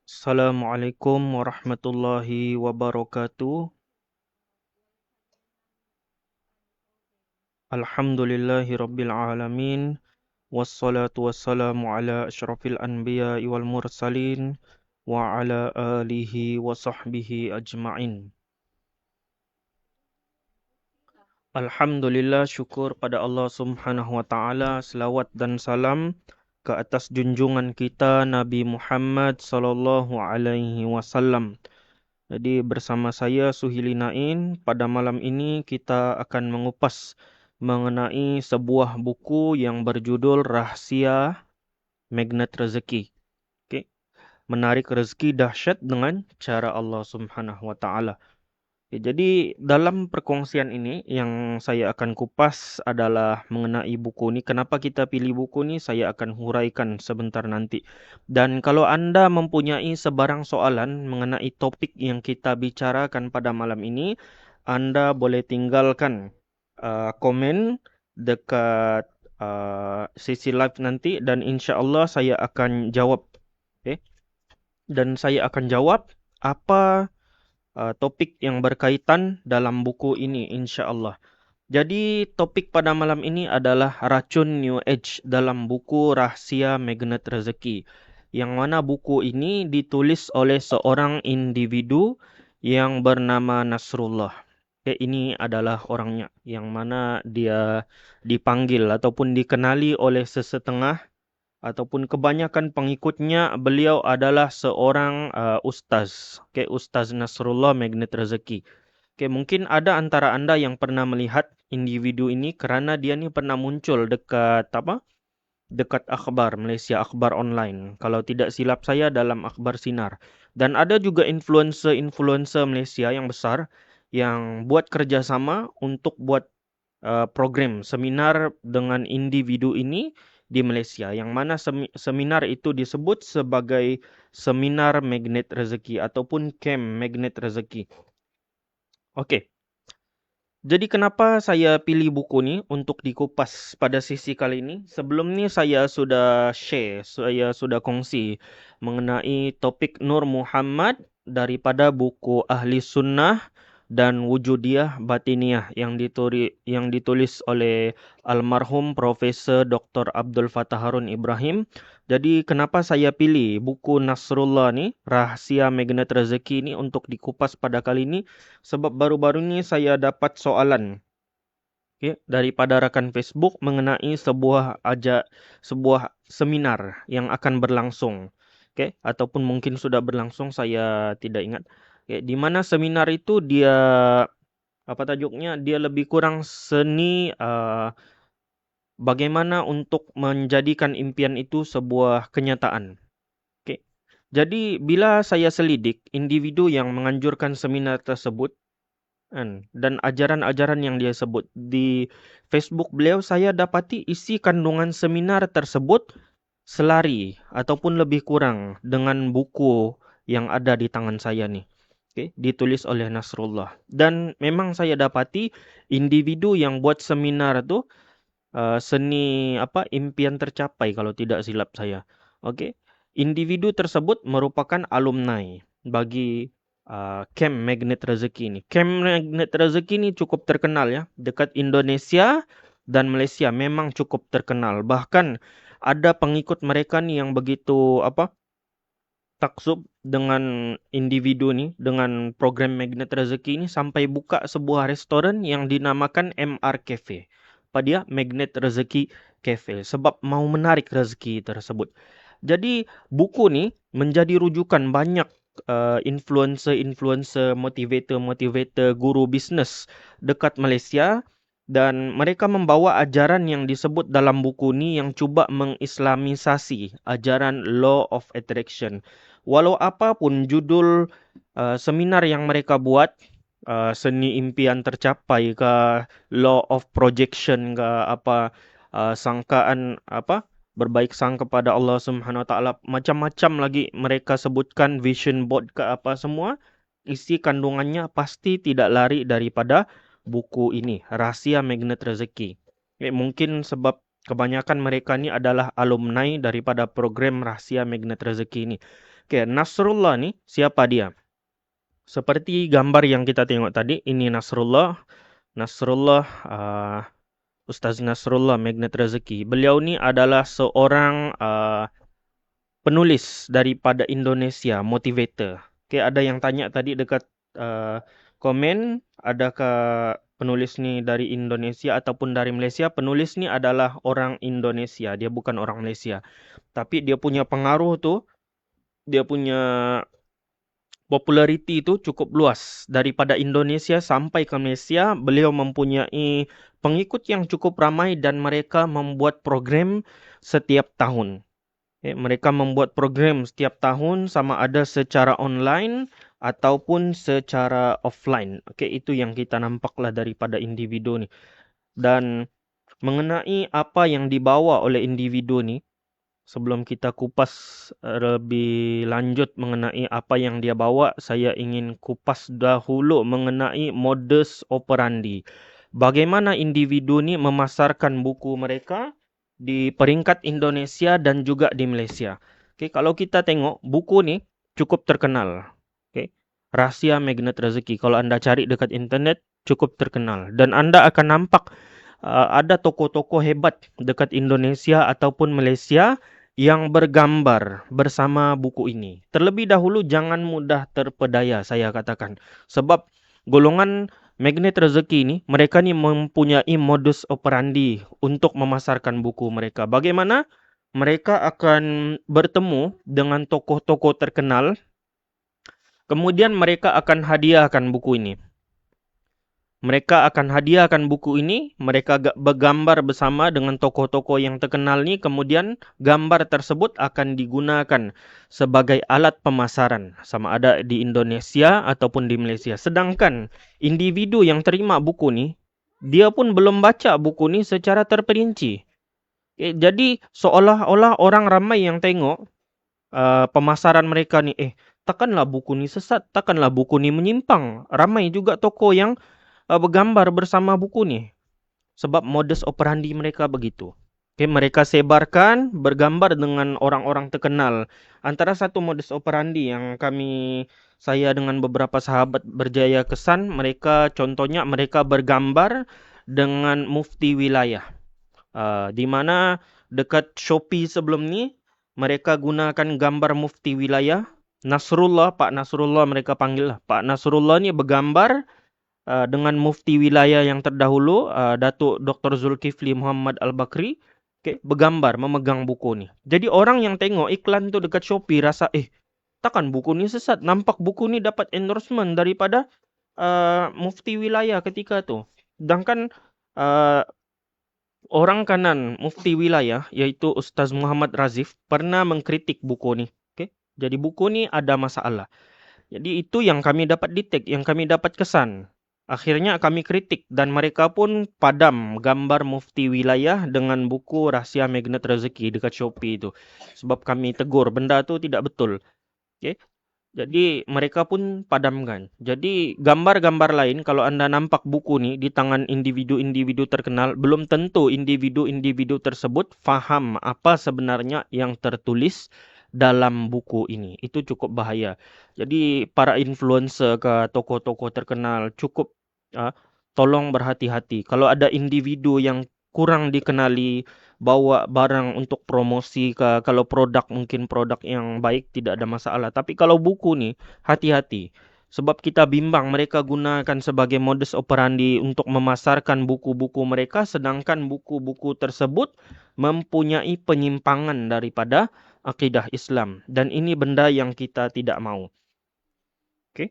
Assalamualaikum warahmatullahi wabarakatuh. Alhamdulillahi rabbil alamin. Wassalatu wassalamu ala asyrafil anbiya wal mursalin wa ala alihi wa sahbihi ajma'in. Alhamdulillah, syukur pada Allah Subhanahu wa taala, selawat dan salam ke atas junjungan kita Nabi Muhammad sallallahu alaihi wasallam. Jadi bersama saya Suhili Nain, pada malam ini kita akan mengupas mengenai sebuah buku yang berjudul Rahasia Magnet Rezeki. Okey. Menarik rezeki dahsyat dengan cara Allah Subhanahu wa taala. Jadi dalam perkongsian ini yang saya akan kupas adalah mengenai buku ini. Kenapa kita pilih buku ini saya akan huraikan sebentar nanti. Dan kalau Anda mempunyai sebarang soalan mengenai topik yang kita bicarakan pada malam ini, Anda boleh tinggalkan komen dekat sesi live nanti dan insya-Allah saya akan jawab. Okay? Dan saya akan jawab apa topik yang berkaitan dalam buku ini insya-Allah. Jadi topik pada malam ini adalah racun New Age dalam buku Rahasia Magnet Rezeki. Yang mana buku ini ditulis oleh seorang individu yang bernama Nasrullah. Ini adalah orangnya yang mana dia dipanggil ataupun dikenali oleh sesetengah ataupun kebanyakan pengikutnya. Beliau adalah seorang ustaz. Ustaz Nasrullah Magnet Rezeki. Mungkin ada antara Anda yang pernah melihat individu ini kerana dia ni pernah muncul dekat dekat akhbar Malaysia, akhbar online. Kalau tidak silap saya dalam akhbar Sinar. Dan ada juga influencer Malaysia yang besar yang buat kerjasama untuk buat program seminar dengan individu ini di Malaysia, yang mana seminar itu disebut sebagai seminar Magnet Rezeki ataupun camp Magnet Rezeki. Okey. Jadi kenapa saya pilih buku ni untuk dikupas pada sesi kali ini? Sebelum ni saya sudah share, saya sudah kongsi mengenai topik Nur Muhammad daripada buku Ahli Sunnah dan Wujudiyah Batiniyah yang ditulis oleh almarhum Profesor Dr. Abdul Fattah Harun Ibrahim. Jadi kenapa saya pilih buku Nasrullah ni, Rahasia Magnet Rezeki ni untuk dikupas pada kali ini? Sebab baru-baru ni saya dapat soalan daripada rakan Facebook mengenai sebuah seminar yang akan berlangsung. Ataupun mungkin sudah berlangsung, saya tidak ingat. Di mana seminar itu dia apa tajuknya? Dia lebih kurang seni bagaimana untuk menjadikan impian itu sebuah kenyataan. Oke. Jadi bila saya selidik individu yang menganjurkan seminar tersebut dan ajaran-ajaran yang dia sebut di Facebook beliau, saya dapati isi kandungan seminar tersebut selari ataupun lebih kurang dengan buku yang ada di tangan saya nih. Ditulis oleh Nasrullah. Dan memang saya dapati individu yang buat seminar tuh seni impian tercapai kalau tidak silap saya. Individu tersebut merupakan alumni bagi Camp Magnet Rezeki ini. Camp Magnet Rezeki ini cukup terkenal ya, dekat Indonesia dan Malaysia memang cukup terkenal. Bahkan ada pengikut mereka nih yang begitu taksub dengan individu nih, dengan program Magnet Rezeki ini sampai buka sebuah restoran yang dinamakan MR Cafe. Apa dia? Magnet Rezeki Cafe. Sebab mau menarik rezeki tersebut. Jadi buku nih menjadi rujukan banyak influencer, motivator, guru bisnes dekat Malaysia. Dan mereka membawa ajaran yang disebut dalam buku ini yang cuba mengislamisasi ajaran Law of Attraction. Walau apapun judul seminar yang mereka buat, seni impian tercapai ke law of projection ke sangkaan berbaik sangka kepada Allah Subhanahu Wa Taala, macam-macam lagi mereka sebutkan, vision board ke apa semua, isi kandungannya pasti tidak lari daripada buku ini, Rahsia Magnet Rezeki. Mungkin sebab kebanyakan mereka ni adalah alumni daripada program Rahsia Magnet Rezeki ini. Nasrullah ni siapa dia? Seperti gambar yang kita tengok tadi, ini Nasrullah. Ustaz Nasrullah Magnet Rezeki. Beliau ni adalah seorang penulis daripada Indonesia, motivator. Ada yang tanya tadi dekat komen, adakah penulis ni dari Indonesia ataupun dari Malaysia? Penulis ni adalah orang Indonesia, dia bukan orang Malaysia. Tapi dia punya pengaruh tu, dia punya populariti itu cukup luas. Daripada Indonesia sampai ke Malaysia, beliau mempunyai pengikut yang cukup ramai dan mereka membuat program setiap tahun. Mereka membuat program setiap tahun sama ada secara online ataupun secara offline. Itu yang kita nampaklah daripada individu ni. Dan mengenai apa yang dibawa oleh individu ni, sebelum kita kupas lebih lanjut mengenai apa yang dia bawa, saya ingin kupas dahulu mengenai modus operandi. Bagaimana individu ni memasarkan buku mereka di peringkat Indonesia dan juga di Malaysia. Kalau kita tengok buku ni cukup terkenal. Rahsia Magnet Rezeki. Kalau anda cari dekat internet cukup terkenal dan anda akan nampak ada tokoh-tokoh hebat dekat Indonesia ataupun Malaysia yang bergambar bersama buku ini. Terlebih dahulu jangan mudah terpedaya, saya katakan. Sebab golongan Magnet Rezeki ini, mereka ni mempunyai modus operandi untuk memasarkan buku mereka. Bagaimana? Mereka akan bertemu dengan tokoh-tokoh terkenal, kemudian mereka akan hadiahkan buku ini. Mereka akan hadiahkan buku ini, mereka bergambar bersama dengan tokoh-tokoh yang terkenal ni, kemudian gambar tersebut akan digunakan sebagai alat pemasaran, sama ada di Indonesia ataupun di Malaysia. Sedangkan individu yang terima buku ni, dia pun belum baca buku ni secara terperinci. Jadi seolah-olah orang ramai yang tengok pemasaran mereka ni, takkanlah buku ni sesat, takkanlah buku ni menyimpang. Ramai juga tokoh yang bergambar bersama buku ni. Sebab modus operandi mereka begitu. Mereka sebarkan bergambar dengan orang-orang terkenal. Antara satu modus operandi yang saya dengan beberapa sahabat berjaya kesan, mereka contohnya mereka bergambar dengan mufti wilayah. Di mana dekat Shopee sebelum ni, mereka gunakan gambar mufti wilayah. Nasrullah, Pak Nasrullah mereka panggil lah. Pak Nasrullah ni bergambar dengan mufti wilayah yang terdahulu, Datuk Dr. Zulkifli Muhammad Al-Bakri, bergambar memegang buku ni. Jadi orang yang tengok iklan tu dekat Shopee rasa, takkan buku ini sesat. Nampak buku ini dapat endorsement daripada mufti wilayah ketika tu. Sedangkan uh, orang kanan mufti wilayah yaitu Ustaz Muhammad Razif pernah mengkritik buku ni. Okay? Jadi buku ni ada masalah. Jadi itu yang kami dapat detect, yang kami dapat kesan. Akhirnya kami kritik dan mereka pun padam gambar mufti wilayah dengan buku Rahsia Magnet Rezeki dekat Shopee itu. Sebab kami tegur benda tu tidak betul. Okay? Jadi mereka pun padamkan. Jadi gambar-gambar lain kalau anda nampak buku ni di tangan individu-individu terkenal, belum tentu individu-individu tersebut faham apa sebenarnya yang tertulis dalam buku ini. Itu cukup bahaya. Jadi para influencer ke tokoh-tokoh terkenal cukup tolong berhati-hati. Kalau ada individu yang kurang dikenali bawa barang untuk promosi ke, kalau produk mungkin produk yang baik tidak ada masalah. Tapi kalau buku ni hati-hati. Sebab kita bimbang mereka gunakan sebagai modus operandi untuk memasarkan buku-buku mereka sedangkan buku-buku tersebut mempunyai penyimpangan daripada akidah Islam dan ini benda yang kita tidak mau. Okey.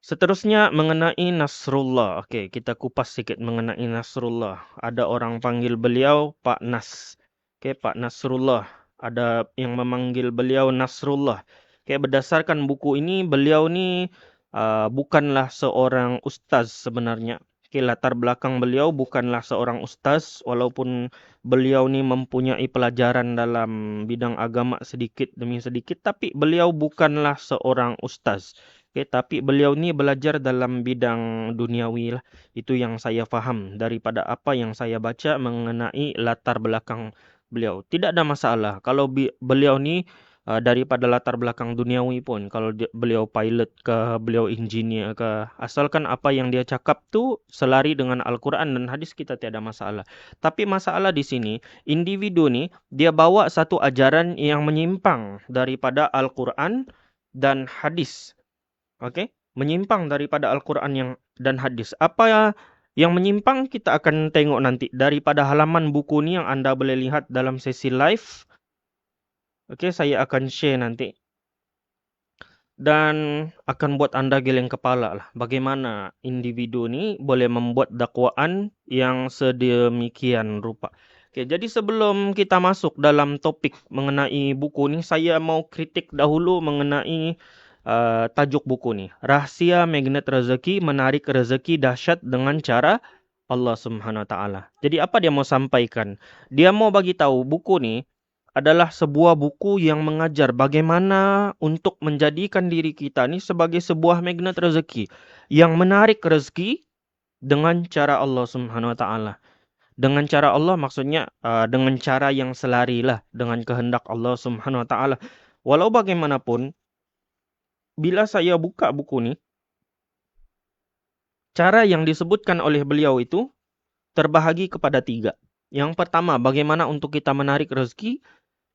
Seterusnya mengenai Nasrullah. Okey, kita kupas sikit mengenai Nasrullah. Ada orang panggil beliau Pak Nas. Okey, Pak Nasrullah. Ada yang memanggil beliau Nasrullah. Okey, berdasarkan buku ini, beliau ni bukanlah seorang ustaz sebenarnya. Okey, latar belakang beliau bukanlah seorang ustaz walaupun beliau ni mempunyai pelajaran dalam bidang agama sedikit demi sedikit, tapi beliau bukanlah seorang ustaz. Okay, tapi beliau ni belajar dalam bidang duniawi lah. Itu yang saya faham daripada apa yang saya baca mengenai latar belakang beliau. Tidak ada masalah kalau beliau ni daripada latar belakang duniawi pun. Kalau beliau pilot ke, beliau engineer ke. Asalkan apa yang dia cakap tu selari dengan Al-Quran dan hadis kita tiada masalah. Tapi masalah di sini, individu ni dia bawa satu ajaran yang menyimpang daripada Al-Quran dan hadis. Okey, menyimpang daripada Al-Quran dan hadis. Apa yang menyimpang kita akan tengok nanti daripada halaman buku ni yang anda boleh lihat dalam sesi live. Okey, saya akan share nanti. Dan akan buat anda geleng kepala lah. Bagaimana individu ni boleh membuat dakwaan yang sedemikian rupa. Okey, jadi sebelum kita masuk dalam topik mengenai buku ni, saya mau kritik dahulu mengenai tajuk buku ni. Rahsia Magnet Rezeki, menarik rezeki dahsyat dengan cara Allah Subhanahu Wa Taala. Jadi apa dia mau sampaikan? Dia mau bagi tahu buku ni adalah sebuah buku yang mengajar bagaimana untuk menjadikan diri kita ni sebagai sebuah magnet rezeki yang menarik rezeki dengan cara Allah Subhanahu Wa Taala. Dengan cara Allah maksudnya dengan cara yang selari lah dengan kehendak Allah Subhanahu Wa Taala. Walau bagaimanapun, bila saya buka buku ni, cara yang disebutkan oleh beliau itu terbahagi kepada 3. Yang pertama, bagaimana untuk kita menarik rezeki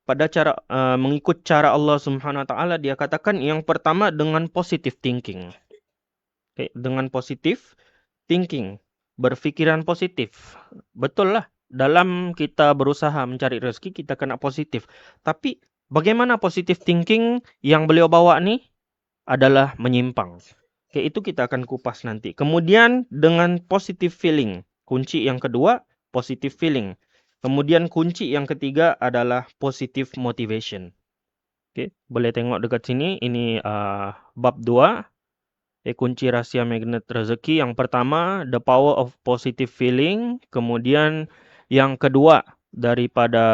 pada cara mengikut cara Allah Subhanahu Wa Taala. Dia katakan yang pertama dengan positive thinking. Okay, dengan positive thinking, berfikiran positif. Betul lah, dalam kita berusaha mencari rezeki kita kena positif. Tapi bagaimana positive thinking yang beliau bawa ni adalah menyimpang. Okay, itu kita akan kupas nanti. Kemudian dengan positive feeling. Kunci yang kedua, positive feeling. Kemudian kunci yang ketiga adalah positive motivation. Okay, boleh tengok dekat sini. Ini bab 2. Kunci rahsia magnet rezeki. Yang pertama, the power of positive feeling. Kemudian yang kedua daripada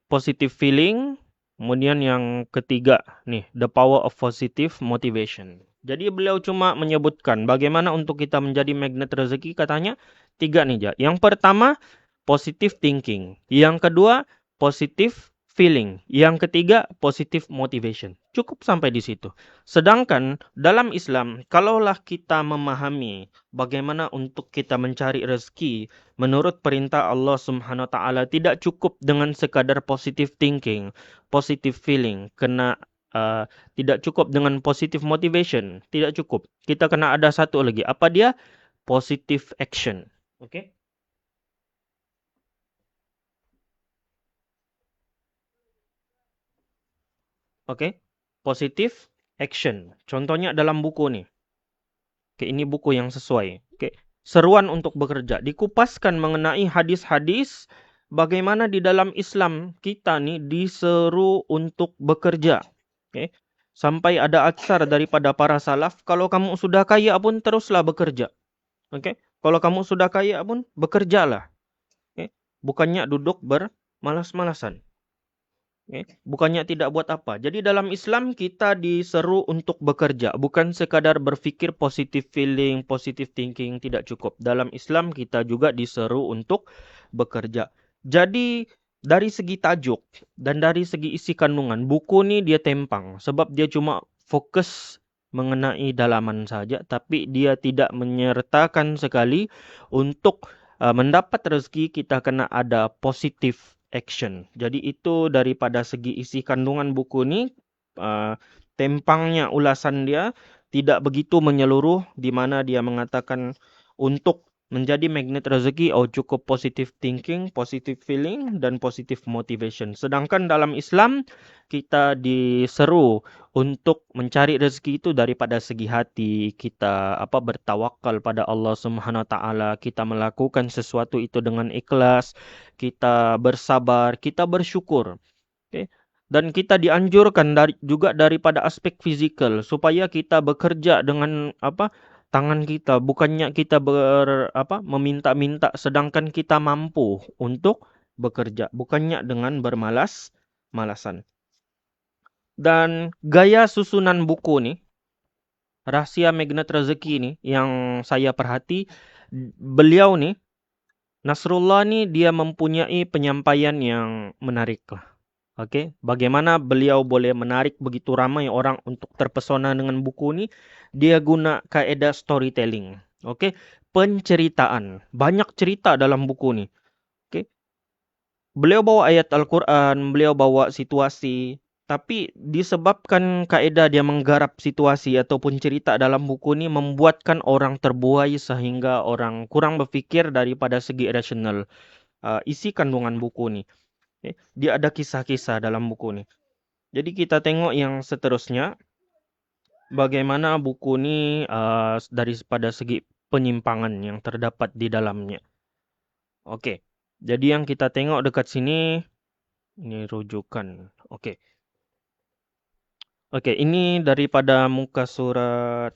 positive feeling. Kemudian yang ketiga nih, the power of positive motivation. Jadi beliau cuma menyebutkan bagaimana untuk kita menjadi magnet rezeki, katanya 3 nih, Ja. Yang pertama, positive thinking. Yang kedua, positive feeling. Yang ketiga, positive motivation. Cukup sampai di situ. Sedangkan dalam Islam, kalaulah kita memahami bagaimana untuk kita mencari rezeki menurut perintah Allah Subhanahu Wa Taala, tidak cukup dengan sekadar positive thinking, positive feeling, tidak cukup dengan positive motivation, tidak cukup. Kita kena ada satu lagi. Apa dia? Positive action. Okay? Oke. Positive action. Contohnya dalam buku nih. Oke, ini buku yang sesuai. Oke. Seruan untuk bekerja. Dikupaskan mengenai hadis-hadis bagaimana di dalam Islam kita nih diseru untuk bekerja. Oke. Sampai ada atsar daripada para salaf, kalau kamu sudah kaya pun teruslah bekerja. Oke. Kalau kamu sudah kaya pun bekerjalah. Oke. Bukannya duduk bermalas-malasan. Bukannya tidak buat apa. Jadi dalam Islam kita diseru untuk bekerja. Bukan sekadar berpikir positive feeling, positive thinking. Tidak cukup. Dalam Islam kita juga diseru untuk bekerja. Jadi dari segi tajuk dan dari segi isi kandungan, buku ini dia tempang. Sebab dia cuma fokus mengenai dalaman saja. Tapi dia tidak menyertakan sekali untuk mendapat rezeki kita kena ada positif action. Jadi itu daripada segi isi kandungan buku ini, tempangnya ulasan dia tidak begitu menyeluruh, di mana dia mengatakan untuk menjadi magnet rezeki cukup positive thinking, positive feeling, dan positive motivation. Sedangkan dalam Islam kita diseru untuk mencari rezeki itu daripada segi hati, kita bertawakal pada Allah Subhanahu wa taala, kita melakukan sesuatu itu dengan ikhlas, kita bersabar, kita bersyukur. Oke. Dan kita dianjurkan juga daripada aspek fizikal supaya kita bekerja dengan tangan kita, bukannya kita meminta-minta sedangkan kita mampu untuk bekerja, bukannya dengan bermalas-malasan. Dan gaya susunan buku nih, Rahasia Magnet Rezeki nih yang saya perhati, beliau nih Nasrullah nih dia mempunyai penyampaian yang menarik lah. Oke, bagaimana beliau boleh menarik begitu ramai orang untuk terpesona dengan buku ini? Dia guna kaidah storytelling. Oke, penceritaan. Banyak cerita dalam buku ini. Oke, beliau bawa ayat Al-Quran, beliau bawa situasi. Tapi disebabkan kaidah dia menggarap situasi ataupun cerita dalam buku ini membuatkan orang terbuai sehingga orang kurang berpikir daripada segi rasional. Isi kandungan buku ini. Dia ada kisah-kisah dalam buku ini. Jadi kita tengok yang seterusnya, bagaimana buku ini daripada segi penyimpangan yang terdapat di dalamnya. Oke, jadi yang kita tengok dekat sini, ini rujukan. Oke, ini daripada muka surat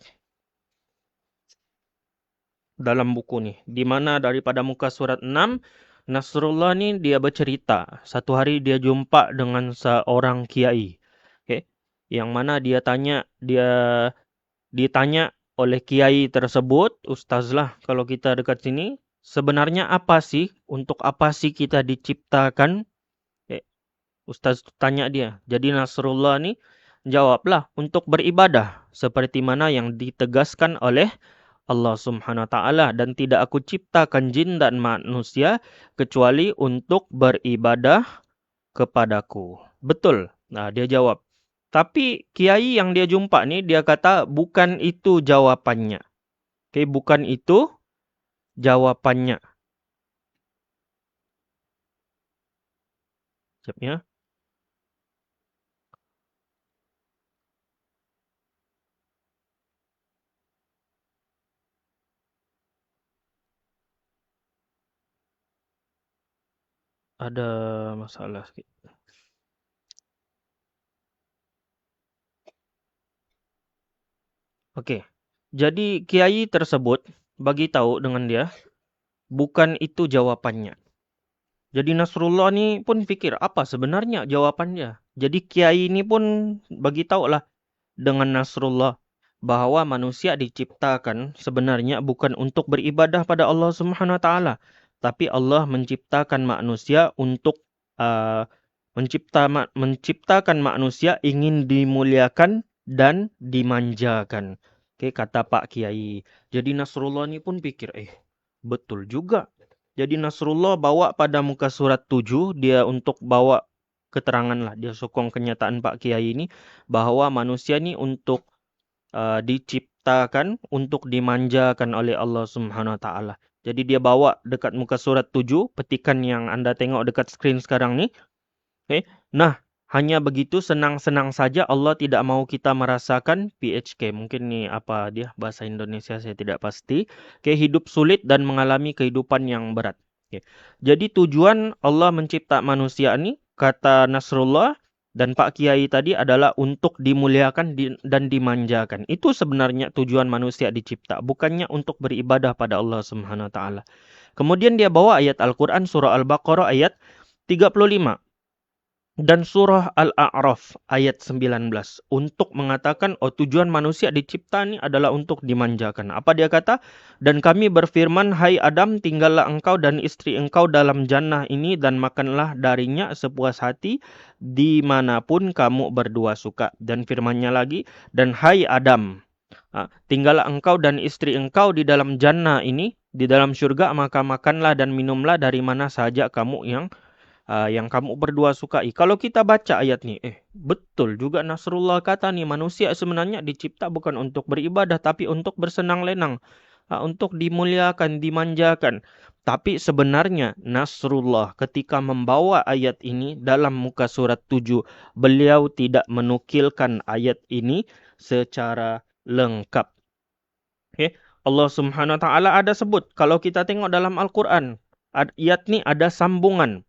dalam buku nih. Di mana daripada muka surat 6, Nasrullah nih dia bercerita. Satu hari dia jumpa dengan seorang kiai. Oke, yang mana dia ditanya oleh kiai tersebut, ustaz lah kalau kita dekat sini, sebenarnya apa sih, untuk apa sih kita diciptakan? Ustaz tanya dia. Jadi Nasrullah ni jawablah, untuk beribadah seperti mana yang ditegaskan oleh Allah Subhanahu wa taala, dan tidak aku ciptakan jin dan manusia kecuali untuk beribadah kepadaku. Betul. Nah, dia jawab. Tapi kiai yang dia jumpa ni dia kata bukan itu jawapannya. Oke, bukan itu jawapannya. Sekejap. Ada masalah sikit. Oke. Jadi kiai tersebut bagi tahu dengan dia, bukan itu jawabannya. Jadi Nasrullah ni pun fikir apa sebenarnya jawabannya. Jadi kiai ini pun bagi tahu lah dengan Nasrullah bahwa manusia diciptakan sebenarnya bukan untuk beribadah pada Allah Subhanahu wa taala, tapi Allah menciptakan manusia untuk menciptakan manusia ingin dimuliakan dan dimanjakan. Oke, kata Pak Kiai. Jadi Nasrullah ni pun pikir, betul juga. Jadi Nasrullah bawa pada muka surat 7, dia untuk bawa keterangan lah, dia sokong kenyataan Pak Kiai ini bahwa manusia ni untuk diciptakan untuk dimanjakan oleh Allah Subhanahu wa taala. Jadi dia bawa dekat muka surat 7, petikan yang Anda tengok dekat skrin sekarang ni. Okay. Nah, hanya begitu senang-senang saja. Allah tidak mau kita merasakan PHK. Mungkin nih apa dia bahasa Indonesia saya tidak pasti. Kayak hidup sulit dan mengalami kehidupan yang berat. Oke. Jadi tujuan Allah mencipta manusia ini, kata Nasrullah dan Pak Kiai tadi, adalah untuk dimuliakan dan dimanjakan. Itu sebenarnya tujuan manusia dicipta, bukannya untuk beribadah pada Allah Subhanahu wa taala. Kemudian dia bawa ayat Al-Qur'an surah Al-Baqarah ayat 35 dan surah Al-A'raf ayat 19 untuk mengatakan tujuan manusia dicipta ini adalah untuk dimanjakan. Apa dia kata? Dan kami berfirman, hai Adam, tinggallah engkau dan istri engkau dalam jannah ini dan makanlah darinya sepuas hati dimanapun kamu berdua suka. Dan firmannya lagi, dan hai Adam, tinggallah engkau dan istri engkau di dalam jannah ini, di dalam syurga, maka makanlah dan minumlah dari mana saja kamu yang kamu berdua sukai. Kalau kita baca ayat ini, betul juga Nasrullah kata nih, manusia sebenarnya dicipta bukan untuk beribadah, tapi untuk bersenang lenang, untuk dimuliakan, dimanjakan. Tapi sebenarnya Nasrullah ketika membawa ayat ini dalam muka surat 7, beliau tidak menukilkan ayat ini secara lengkap. Okay? Allah Subhanahu wa taala ada sebut, kalau kita tengok dalam Al-Qur'an, ayat ini ada sambungan.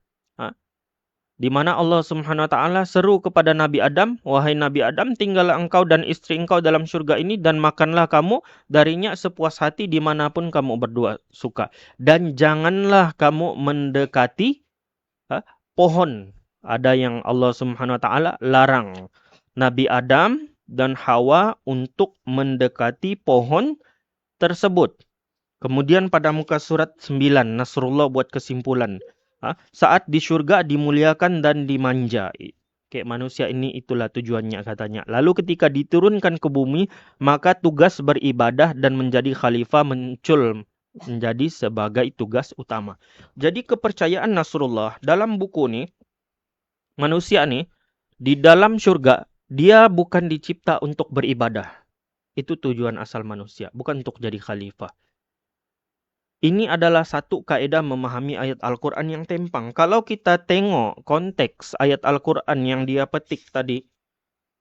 Di mana Allah Subhanahu wa taala seru kepada Nabi Adam, wahai Nabi Adam, tinggallah engkau dan istri engkau dalam surga ini dan makanlah kamu darinya sepuas hati dimanapun kamu berdua suka. Dan janganlah kamu mendekati pohon. Ada yang Allah Subhanahu wa taala larang Nabi Adam dan Hawa untuk mendekati pohon tersebut. Kemudian pada muka surat 9, Nasrullah buat kesimpulan. Saat di surga dimuliakan dan dimanja. Kayak manusia ini itulah tujuannya katanya. Lalu ketika diturunkan ke bumi, maka tugas beribadah dan menjadi khalifah muncul menjadi sebagai tugas utama. Jadi kepercayaan Nasrullah dalam buku ini, manusia nih di dalam surga, dia bukan dicipta untuk beribadah. Itu tujuan asal manusia, bukan untuk jadi khalifah. Ini adalah satu kaidah memahami ayat Al-Quran yang timpang. Kalau kita tengok konteks ayat Al-Quran yang dia petik tadi,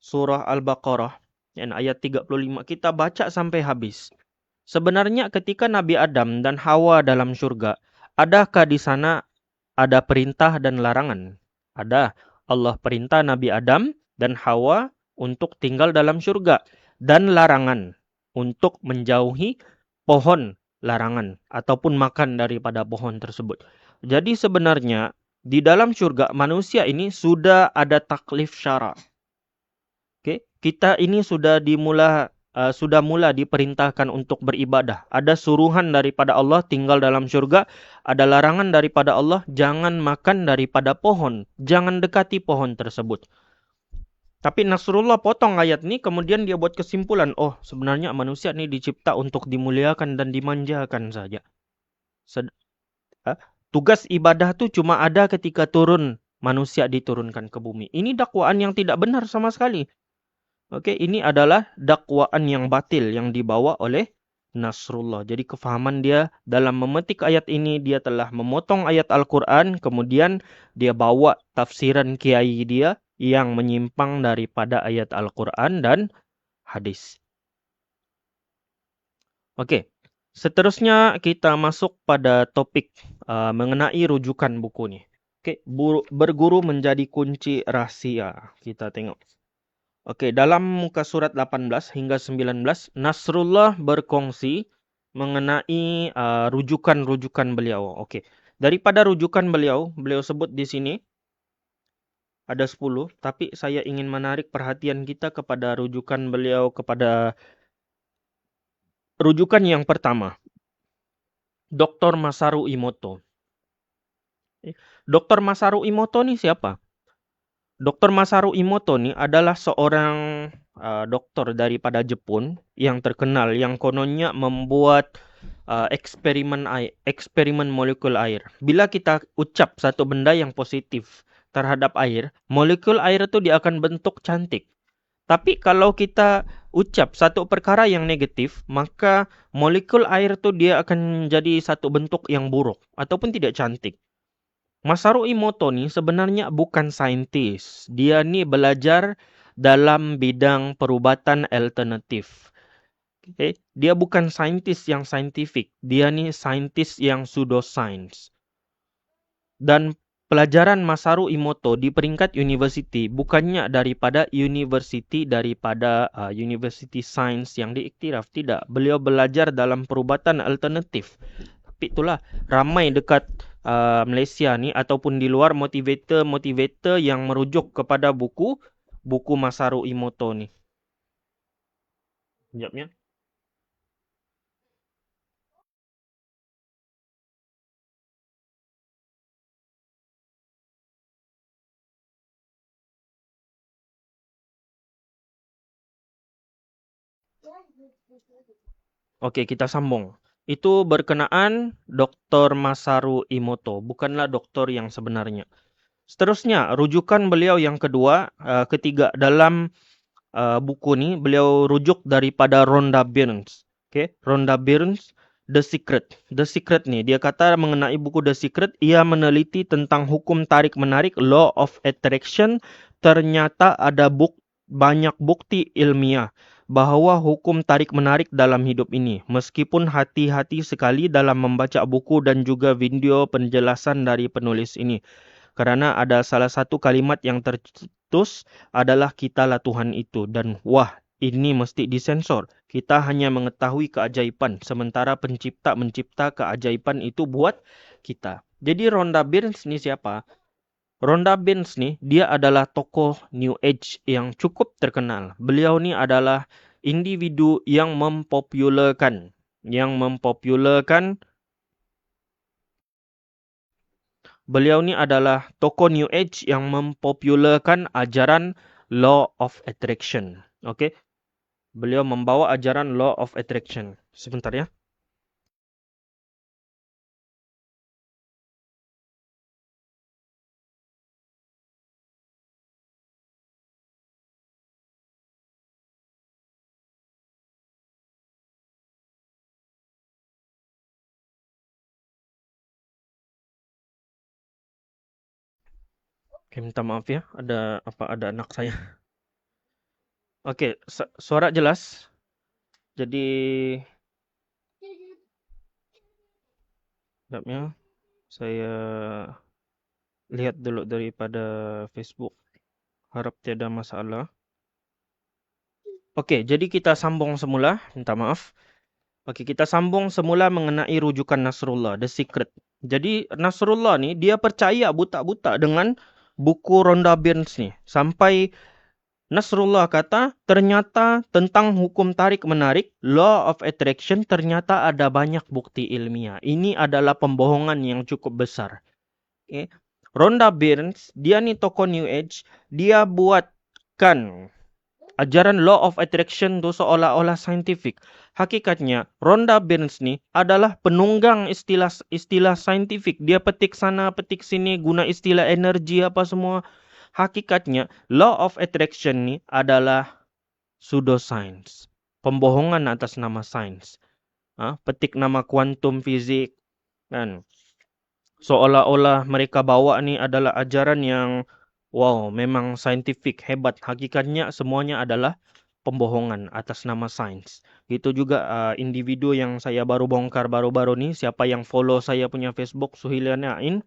surah Al-Baqarah, ayat 35, kita baca sampai habis. Sebenarnya ketika Nabi Adam dan Hawa dalam surga, adakah di sana ada perintah dan larangan? Ada. Allah perintah Nabi Adam dan Hawa untuk tinggal dalam surga. Dan larangan untuk menjauhi pohon larangan ataupun makan daripada pohon tersebut. Jadi sebenarnya di dalam surga manusia ini sudah ada taklif syara. Oke, kita ini sudah mula diperintahkan untuk beribadah. Ada suruhan daripada Allah tinggal dalam surga, ada larangan daripada Allah jangan makan daripada pohon, jangan dekati pohon tersebut. Tapi Nasrullah potong ayat ini, kemudian dia buat kesimpulan, sebenarnya manusia ini dicipta untuk dimuliakan dan dimanjakan saja. Tugas ibadah itu cuma ada ketika manusia diturunkan ke bumi. Ini dakwaan yang tidak benar sama sekali. Oke, ini adalah dakwaan yang batil yang dibawa oleh Nasrullah. Jadi kefahaman dia dalam memetik ayat ini, dia telah memotong ayat Al-Quran, kemudian dia bawa tafsiran kiai dia yang menyimpang daripada ayat Al-Quran dan hadis. Oke, seterusnya kita masuk pada topik mengenai rujukan buku ini. Oke, berguru menjadi kunci rahasia. Kita tengok. Oke, dalam muka surat 18 hingga 19, Nasrullah berkongsi mengenai rujukan-rujukan beliau. Oke, daripada rujukan beliau sebut di sini ada 10, tapi saya ingin menarik perhatian kita kepada rujukan beliau, kepada rujukan yang pertama, Dr. Masaru Emoto. Dr. Masaru Emoto ini siapa? Dr. Masaru Emoto ini adalah seorang dokter daripada Jepun yang terkenal, yang kononnya membuat eksperimen molekul air. Bila kita ucap satu benda yang positif terhadap air, molekul air itu dia akan bentuk cantik. Tapi kalau kita ucap satu perkara yang negatif, maka molekul air itu dia akan jadi satu bentuk yang buruk ataupun tidak cantik. Masaru Emoto ni sebenarnya bukan saintis. Dia ni belajar dalam bidang perubatan alternatif. Okay? Dia bukan saintis yang saintifik. Dia ni saintis yang pseudoscience. Dan pelajaran Masaru Emoto di peringkat university bukannya daripada university science yang diiktiraf. Tidak. Beliau belajar dalam perubatan alternatif. Tapi itulah ramai dekat Malaysia ni ataupun di luar motivator yang merujuk kepada buku Masaru Emoto ni. Sekejap ya. Okey, kita sambung. Itu berkenaan Dr. Masaru Emoto, bukanlah doktor yang sebenarnya. Seterusnya, rujukan beliau yang ketiga dalam buku ni, beliau rujuk daripada Rhonda Byrne. Okay? Rhonda Byrne, The Secret. The Secret ni, dia kata mengenai buku The Secret, ia meneliti tentang hukum tarik-menarik, Law of Attraction. Ternyata ada banyak bukti ilmiah bahawa hukum tarik-menarik dalam hidup ini. Meskipun hati-hati sekali dalam membaca buku dan juga video penjelasan dari penulis ini. Kerana ada salah satu kalimat yang tercetus adalah kitalah Tuhan itu. Dan wah, ini mesti disensor. Kita hanya mengetahui keajaiban. Sementara pencipta mencipta keajaiban itu buat kita. Jadi Rhonda Byrne ni siapa? Rhonda Byrne ni, dia adalah tokoh New Age yang cukup terkenal. Beliau ni adalah individu yang mempopularkan beliau ni adalah tokoh New Age yang mempopularkan ajaran Law of Attraction. Okey. Beliau membawa ajaran Law of Attraction. Sebentar ya. Okay, minta maaf ya. Ada anak saya. Okey, suara jelas. Jadi sekejapnya. Saya lihat dulu daripada Facebook. Harap tiada masalah. Okey, jadi kita sambung semula. Minta maaf. Okey, kita sambung semula mengenai rujukan Nasrullah, The Secret. Jadi Nasrullah ni dia percaya buta-buta dengan buku Rhonda Byrne ni. Sampai Nasrullah kata ternyata tentang hukum tarik-menarik, Law of Attraction, ternyata ada banyak bukti ilmiah. Ini adalah pembohongan yang cukup besar. Okay. Rhonda Byrne, dia ni tokoh New Age, dia buatkan ajaran Law of Attraction tu seolah-olah saintifik. Hakikatnya, Rhonda Byrne ni adalah penunggang istilah saintifik. Dia petik sana, petik sini, guna istilah energi apa semua. Hakikatnya, Law of Attraction ni adalah pseudoscience. Pembohongan atas nama sains. Petik nama kuantum fizik. Kan? Seolah-olah mereka bawa ni adalah ajaran yang wow, memang saintifik, hebat. Hakikatnya semuanya adalah pembohongan atas nama sains. Itu juga individu yang saya baru bongkar baru-baru ni. Siapa yang follow saya punya Facebook, Suhilian Ain.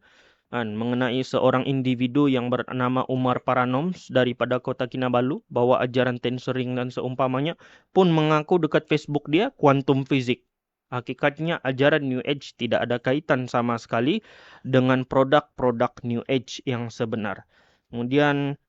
Mengenai seorang individu yang bernama Umar Paranoms daripada Kota Kinabalu. Bawa ajaran tensoring dan seumpamanya. Pun mengaku dekat Facebook dia, kuantum fizik. Hakikatnya ajaran New Age tidak ada kaitan sama sekali dengan produk-produk New Age yang sebenar. Kemudian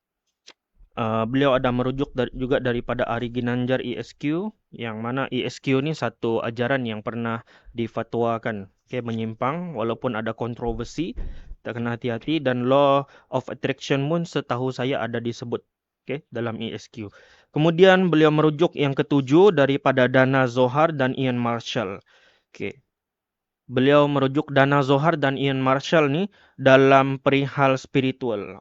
beliau ada merujuk juga daripada Ari Ginanjar ESQ, yang mana ESQ ni satu ajaran yang pernah difatwakan menyimpang walaupun ada kontroversi. Tak kena hati-hati. Dan Law of Attraction pun setahu saya ada disebut dalam ESQ. Kemudian beliau merujuk yang ketujuh daripada Dana Zohar dan Ian Marshall. Beliau merujuk Dana Zohar dan Ian Marshall ni dalam perihal spiritual.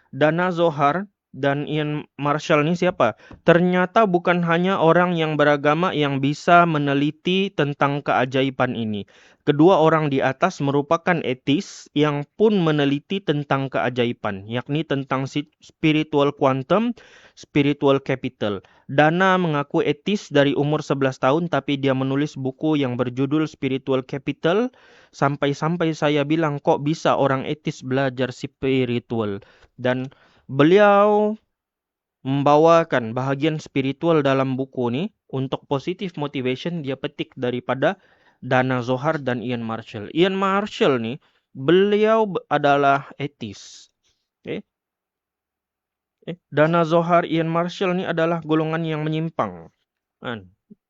Dana Zohar dan Ian Marshall ini siapa? Ternyata bukan hanya orang yang beragama yang bisa meneliti tentang keajaiban ini. Kedua orang di atas merupakan etis yang pun meneliti tentang keajaiban, yakni tentang spiritual quantum, spiritual capital. Dana mengaku etis dari umur 11 tahun, tapi dia menulis buku yang berjudul Spiritual Capital. Sampai-sampai saya bilang, kok bisa orang etis belajar spiritual? Dan beliau membawakan bahagian spiritual dalam buku ini untuk positive motivation. Dia petik daripada Dana Zohar dan Ian Marshall. Ian Marshall nih, beliau adalah etis. Okay? Dana Zohar, Ian Marshall ini adalah golongan yang menyimpang.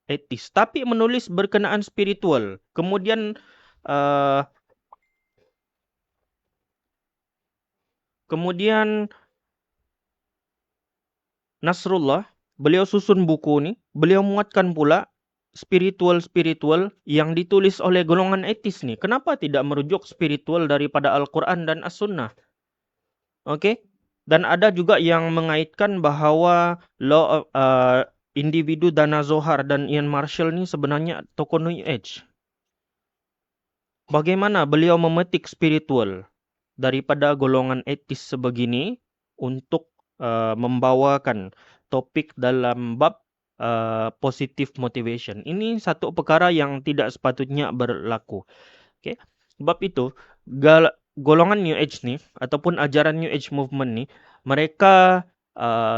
Etis. Tapi menulis berkenaan spiritual. Kemudian Nasrullah, beliau susun buku ini, beliau muatkan pula spiritual yang ditulis oleh golongan etis nih. Kenapa tidak merujuk spiritual daripada Al-Quran dan As-Sunnah? Oke? Dan ada juga yang mengaitkan bahwa individu Dana Zohar dan Ian Marshall ini sebenarnya tokoh New Age. Bagaimana beliau memetik spiritual daripada golongan etis sebegini untuk membawakan topik dalam bab positive motivation. Ini satu perkara yang tidak sepatutnya berlaku. Okay? Sebab itu, golongan New Age nih, ataupun ajaran New Age movement nih, mereka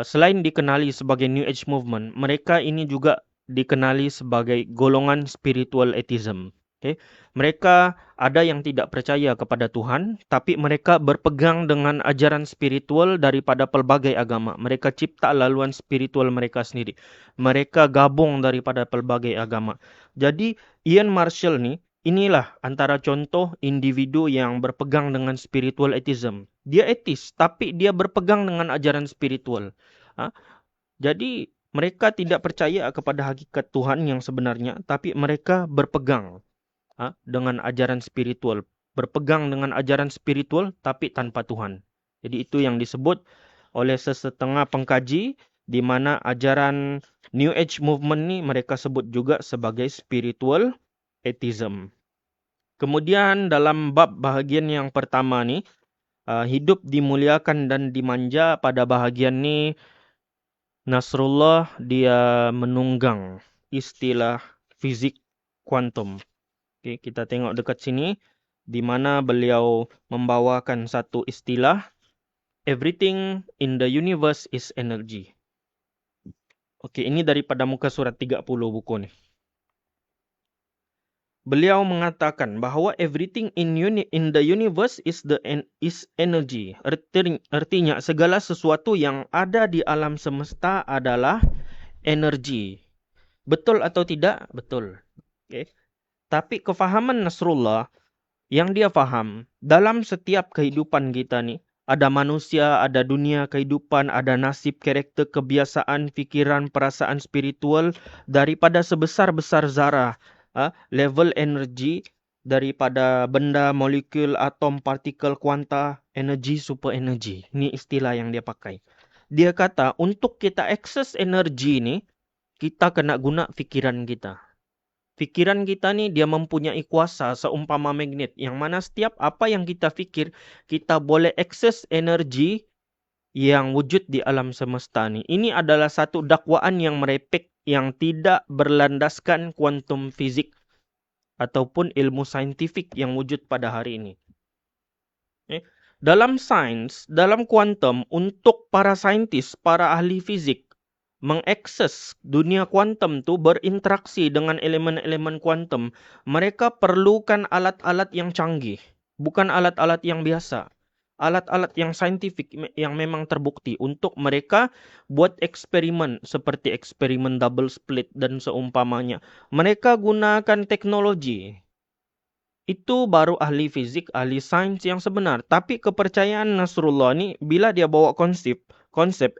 selain dikenali sebagai New Age movement, mereka ini juga dikenali sebagai golongan spiritual atheism. Okay? Mereka ada yang tidak percaya kepada Tuhan, tapi mereka berpegang dengan ajaran spiritual daripada pelbagai agama. Mereka cipta laluan spiritual mereka sendiri. Mereka gabung daripada pelbagai agama. Jadi Ian Marshall nih, inilah antara contoh individu yang berpegang dengan spiritual atheism. Dia etis, tapi dia berpegang dengan ajaran spiritual. Jadi mereka tidak percaya kepada hakikat Tuhan yang sebenarnya, tapi mereka berpegang dengan ajaran spiritual. Berpegang dengan ajaran spiritual tapi tanpa Tuhan. Jadi itu yang disebut oleh sesetengah pengkaji, di mana ajaran New Age movement ni mereka sebut juga sebagai spiritual atheism. Kemudian dalam bab bahagian yang pertama ni, hidup dimuliakan dan dimanja, pada bahagian ni Nasrullah dia menunggang istilah fizik kuantum. Okay, kita tengok dekat sini, di mana beliau membawakan satu istilah, everything in the universe is energy. Okay, ini daripada muka surat 30 buku ni. Beliau mengatakan bahawa everything in the universe is energy. Artinya segala sesuatu yang ada di alam semesta adalah energi. Betul atau tidak? Betul. Okay. Tapi kefahaman Nasrullah yang dia faham, dalam setiap kehidupan kita ni, ada manusia, ada dunia kehidupan, ada nasib, karakter, kebiasaan, fikiran, perasaan spiritual daripada sebesar-besar zarah, level energi daripada benda, molekul, atom, partikel, kuanta, energi, super energi. Ini istilah yang dia pakai. Dia kata untuk kita akses energi ni, kita kena guna fikiran kita. Fikiran kita ni dia mempunyai kuasa seumpama magnet, yang mana setiap apa yang kita fikir, kita boleh akses energi yang wujud di alam semesta ni. Ini adalah satu dakwaan yang merepek, yang tidak berlandaskan kuantum fizik ataupun ilmu saintifik yang wujud pada hari ini. Dalam sains, dalam kuantum, untuk para saintis, para ahli fizik mengakses dunia kuantum tu, berinteraksi dengan elemen-elemen kuantum, mereka perlukan alat-alat yang canggih, bukan alat-alat yang biasa. Alat-alat yang saintifik yang memang terbukti untuk mereka buat eksperimen seperti eksperimen double split dan seumpamanya. Mereka gunakan teknologi. Itu baru ahli fizik, ahli sains yang sebenar. Tapi kepercayaan Nasrullah ni, bila dia bawa konsep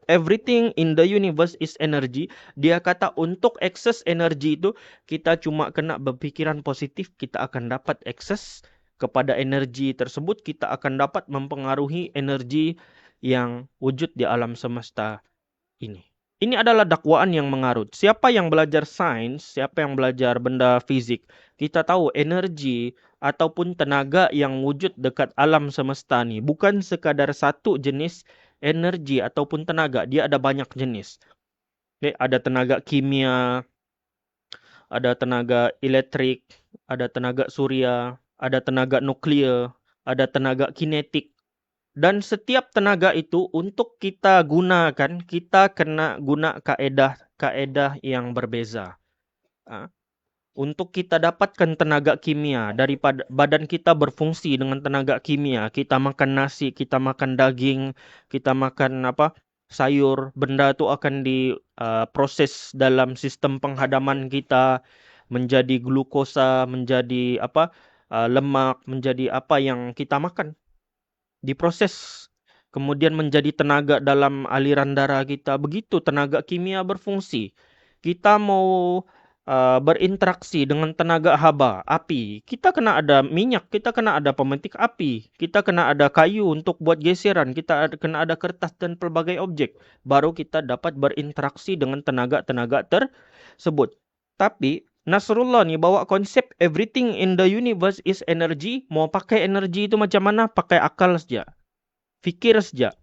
everything in the universe is energy, dia kata untuk akses energi itu, kita cuma kena berfikiran positif, kita akan dapat akses kepada energi tersebut, kita akan dapat mempengaruhi energi yang wujud di alam semesta ini. Ini adalah dakwaan yang mengarut. Siapa yang belajar sains, siapa yang belajar benda fisik, kita tahu energi ataupun tenaga yang wujud dekat alam semesta ni bukan sekadar satu jenis energi ataupun tenaga, dia ada banyak jenis. Okay, ada tenaga kimia, ada tenaga elektrik, ada tenaga surya, ada tenaga nuklir, ada tenaga kinetik. Dan setiap tenaga itu untuk kita gunakan, kita kena guna kaedah yang berbeza. Untuk kita dapatkan tenaga kimia, daripada badan kita berfungsi dengan tenaga kimia, kita makan nasi, kita makan daging, kita makan sayur, benda itu akan diproses dalam sistem penghadaman kita menjadi glukosa, menjadi lemak, menjadi apa yang kita makan. Diproses kemudian menjadi tenaga dalam aliran darah kita. Begitu tenaga kimia berfungsi. Kita mau berinteraksi dengan tenaga haba, api. Kita kena ada minyak, kita kena ada pemetik api, kita kena ada kayu untuk buat geseran, kena ada kertas dan pelbagai objek. Baru kita dapat berinteraksi dengan tenaga-tenaga tersebut. Tapi Nasrullah ni bawa konsep everything in the universe is energy. Mau pakai energi itu macam mana? Pakai akal saja. Fikir saja.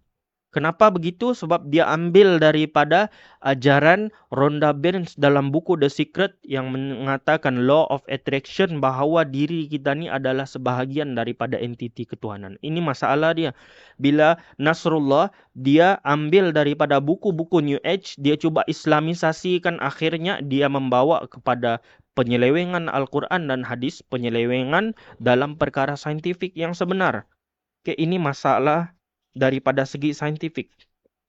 Kenapa begitu? Sebab dia ambil daripada ajaran Rhonda Byrne dalam buku The Secret yang mengatakan law of attraction, bahawa diri kita ni adalah sebahagian daripada entiti ketuhanan. Ini masalah dia. Bila Nasrullah dia ambil daripada buku-buku New Age, dia cuba islamisasikan, akhirnya dia membawa kepada penyelewengan Al-Quran dan hadis, penyelewengan dalam perkara saintifik yang sebenar. Ini masalah daripada segi saintifik.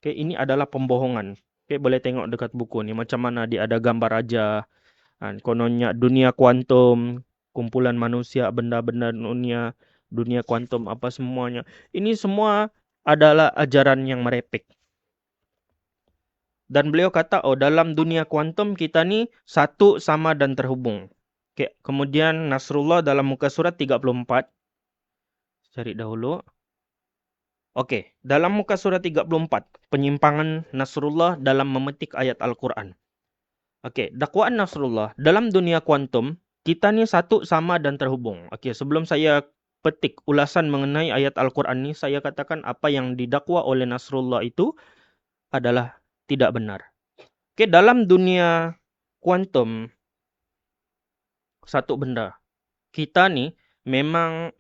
Ini adalah pembohongan. Boleh tengok dekat buku ni macam mana dia ada gambar raja. Kononnya dunia kuantum, kumpulan manusia, benda-benda dunia kuantum, apa semuanya. Ini semua adalah ajaran yang merepek. Dan beliau kata, dalam dunia kuantum kita ni satu, sama dan terhubung. Kemudian Nasrullah dalam muka surat 34. Cari dahulu. Dalam muka surat 34, penyimpangan Nasrullah dalam memetik ayat Al-Quran. Dakwaan Nasrullah, dalam dunia kuantum, kita ni satu, sama dan terhubung. Sebelum saya petik ulasan mengenai ayat Al-Quran ni, saya katakan apa yang didakwa oleh Nasrullah itu adalah tidak benar. Dalam dunia kuantum, satu benda. Kita ni memang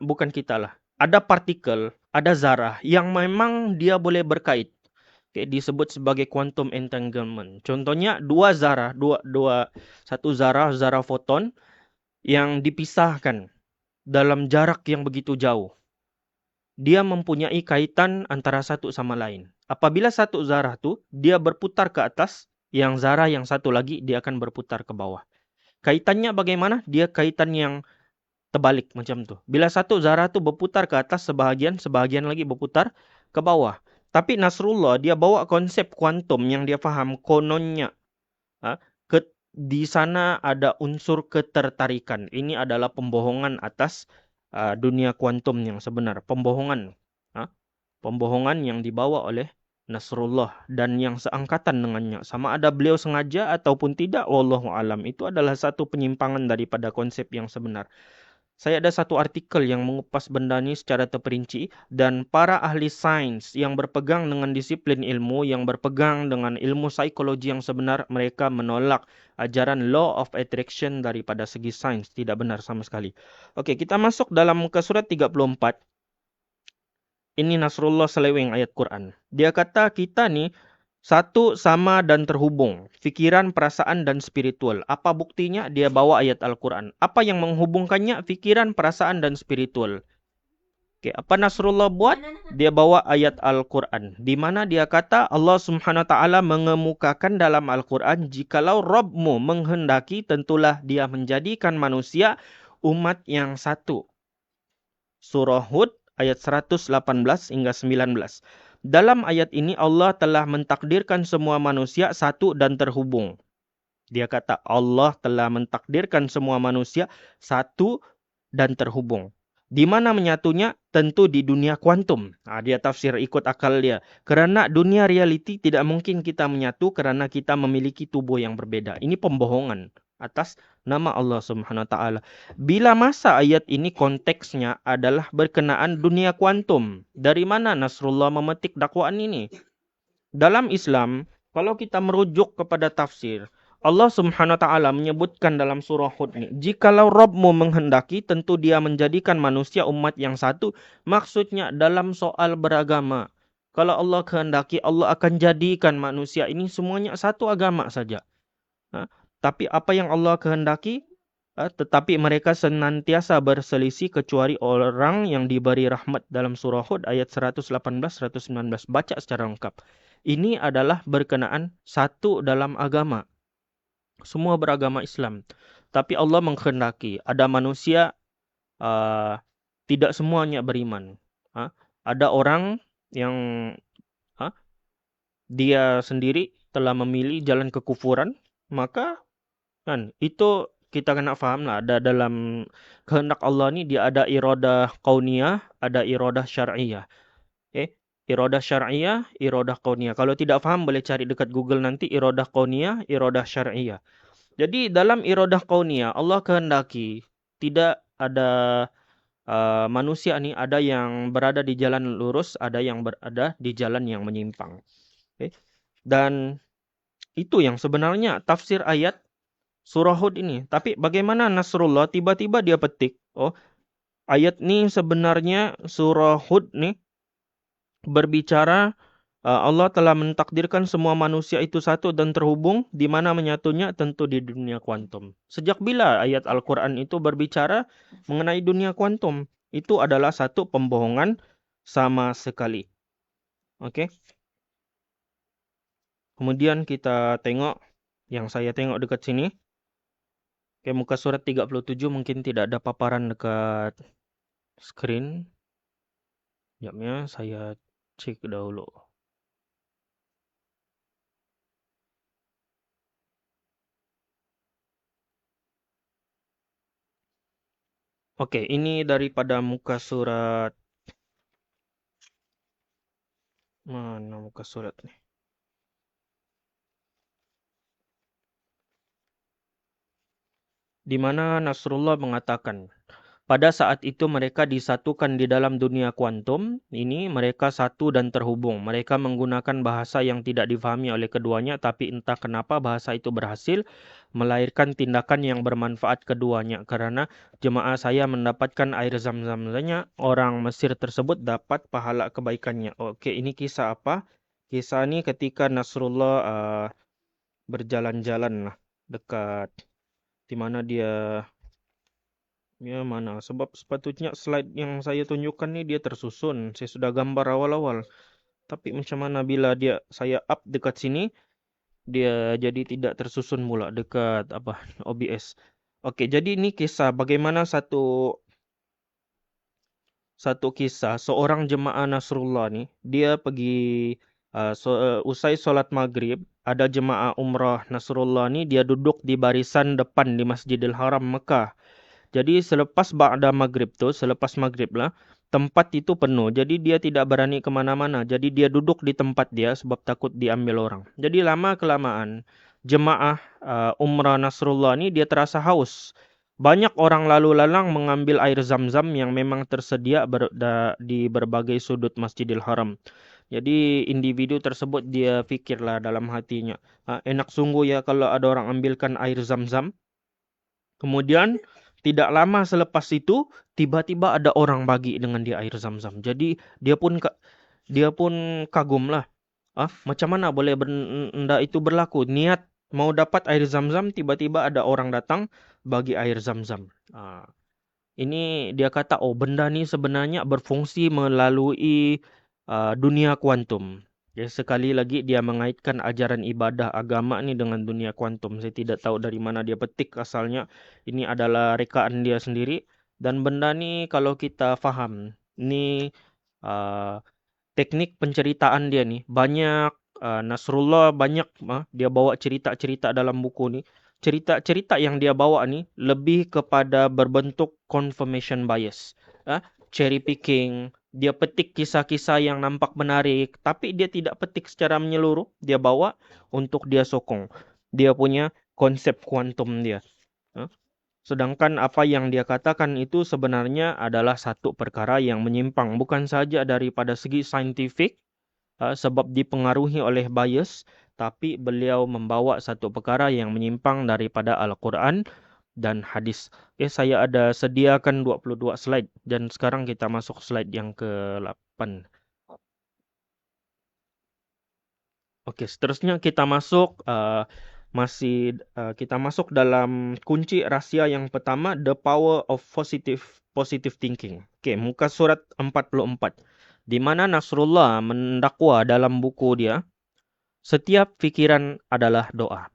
bukan kita lah. Ada partikel, ada zarah yang memang dia boleh berkait. Disebut sebagai quantum entanglement. Contohnya dua zarah, satu zarah foton yang dipisahkan dalam jarak yang begitu jauh. Dia mempunyai kaitan antara satu sama lain. Apabila satu zarah tu dia berputar ke atas, yang zarah yang satu lagi dia akan berputar ke bawah. Kaitannya bagaimana? Dia kaitan yang terbalik macam tu. Bila satu zarah tu berputar ke atas sebahagian lagi berputar ke bawah. Tapi Nasrullah dia bawa konsep kuantum yang dia faham kononnya. Di sana ada unsur ketertarikan. Ini adalah pembohongan atas dunia kuantum yang sebenar. Pembohongan. Pembohongan yang dibawa oleh Nasrullah dan yang seangkatan dengannya. Sama ada beliau sengaja ataupun tidak, wallahu alam. Itu adalah satu penyimpangan daripada konsep yang sebenar. Saya ada satu artikel yang mengupas benda ni secara terperinci, dan para ahli sains yang berpegang dengan disiplin ilmu, yang berpegang dengan ilmu psikologi yang sebenar, mereka menolak ajaran law of attraction daripada segi sains. Tidak benar sama sekali. Kita masuk dalam muka surat 34. Ini Nasrullah seleweng ayat Quran. Dia kata kita ni satu, sama dan terhubung. Fikiran, perasaan dan spiritual. Apa buktinya? Dia bawa ayat Al-Quran. Apa yang menghubungkannya? Fikiran, perasaan dan spiritual. Apa Nasrullah buat? Dia bawa ayat Al-Quran. Di mana dia kata Allah Subhanahu Wa Taala mengemukakan dalam Al-Quran, jikalau Rabbmu menghendaki, tentulah dia menjadikan manusia umat yang satu. Surah Hud ayat 118 hingga 19. Dalam ayat ini Allah telah mentakdirkan semua manusia satu dan terhubung. Dia kata Allah telah mentakdirkan semua manusia satu dan terhubung. Di mana menyatunya? Tentu di dunia kuantum. Dia tafsir ikut akal dia. Kerana dunia realiti tidak mungkin kita menyatu kerana kita memiliki tubuh yang berbeda. Ini pembohongan atas nama Allah Subhanahu wa taala. Bila masa ayat ini konteksnya adalah berkenaan dunia kuantum. Dari mana Nasrullah memetik dakwaan ini? Dalam Islam, kalau kita merujuk kepada tafsir, Allah Subhanahu wa taala menyebutkan dalam surah Hud ni, jikalau Rabbmu menghendaki, tentu Dia menjadikan manusia umat yang satu. Maksudnya dalam soal beragama. Kalau Allah kehendaki, Allah akan jadikan manusia ini semuanya satu agama saja. Tapi apa yang Allah kehendaki? Tetapi mereka senantiasa berselisih kecuali orang yang diberi rahmat dalam surah Hud ayat 118-119. Baca secara lengkap. Ini adalah berkenaan satu dalam agama. Semua beragama Islam. Tapi Allah menghendaki ada manusia tidak semuanya beriman. Ada orang yang dia sendiri telah memilih jalan kekufuran, maka kan itu kita kena faham lah, ada dalam kehendak Allah ni dia ada iradah kauniyah, ada iradah syar'iyah. Iradah syar'iyah, iradah kauniyah. Kalau tidak faham boleh cari dekat Google nanti iradah kauniyah, iradah syar'iyah. Jadi dalam iradah kauniyah Allah kehendaki tidak ada manusia ni ada yang berada di jalan lurus, ada yang berada di jalan yang menyimpang. Dan itu yang sebenarnya tafsir ayat surah Hud ini. Tapi bagaimana Nasrullah tiba-tiba dia petik, ayat ni sebenarnya surah Hud ni berbicara Allah telah mentakdirkan semua manusia itu satu dan terhubung, di mana menyatunya tentu di dunia kuantum. Sejak bila ayat Al-Quran itu berbicara mengenai dunia kuantum? Itu adalah satu pembohongan sama sekali. Oke. Kemudian kita tengok yang saya tengok dekat sini. Oke, muka surat 37 mungkin tidak ada paparan dekat screen. Sekejapnya saya cek dahulu. Oke, ini daripada muka surat. Mana muka surat ni? Di mana Nasrullah mengatakan, pada saat itu mereka disatukan di dalam dunia kuantum. Ini mereka satu dan terhubung. Mereka menggunakan bahasa yang tidak difahami oleh keduanya, tapi entah kenapa bahasa itu berhasil melahirkan tindakan yang bermanfaat keduanya. Kerana jemaah saya mendapatkan air zam-zamnya, orang Mesir tersebut dapat pahala kebaikannya. Oke, ini kisah apa? Kisah ini ketika Nasrullah berjalan-jalan lah dekat di mana dia. Ya mana? Sebab sepatutnya slide yang saya tunjukkan ni dia tersusun. Saya sudah gambar awal-awal. Tapi macam mana bila saya up dekat sini, dia jadi tidak tersusun pula dekat OBS. Okey, jadi ini kisah bagaimana satu kisah seorang jemaah Nasrullah ni, dia pergi usai solat maghrib, ada jemaah umrah Nasrullah ni dia duduk di barisan depan di Masjidil Haram Mekah. Jadi selepas maghrib lah, tempat itu penuh. Jadi dia tidak berani ke mana-mana. Jadi dia duduk di tempat dia sebab takut diambil orang. Jadi lama-kelamaan, jemaah umrah Nasrullah ni dia terasa haus. Banyak orang lalu lalang mengambil air zam-zam yang memang tersedia di berbagai sudut Masjidil Haram. Jadi individu tersebut dia fikirlah dalam hatinya, enak sungguh ya kalau ada orang ambilkan air zam-zam. Kemudian tidak lama selepas itu tiba-tiba ada orang bagi dengan dia air zam-zam. Jadi dia pun kagum lah. Macam mana boleh benda itu berlaku? Niat mau dapat air zam-zam, tiba-tiba ada orang datang bagi air zam-zam. Ini dia kata, benda ni sebenarnya berfungsi melalui dunia kuantum. Ya, sekali lagi dia mengaitkan ajaran ibadah agama ni dengan dunia kuantum. Saya tidak tahu dari mana dia petik asalnya. Ini adalah rekaan dia sendiri. Dan benda ni kalau kita faham, ni teknik penceritaan dia ni. Banyak Nasrullah banyak dia bawa cerita-cerita dalam buku ni. Cerita-cerita yang dia bawa ni lebih kepada berbentuk confirmation bias. cherry picking, dia petik kisah-kisah yang nampak menarik, tapi dia tidak petik secara menyeluruh, dia bawa untuk dia sokong. Dia punya konsep kuantum dia. Sedangkan apa yang dia katakan itu sebenarnya adalah satu perkara yang menyimpang, bukan saja daripada segi saintifik, sebab dipengaruhi oleh bias, tapi beliau membawa satu perkara yang menyimpang daripada Al-Quran dan hadis. Saya ada sediakan 22 slide dan sekarang kita masuk slide yang ke-8. Seterusnya kita masuk kita masuk dalam kunci rahsia yang pertama, the power of positive thinking. Muka surat 44. Di mana Nasrullah mendakwa dalam buku dia, setiap pikiran adalah doa.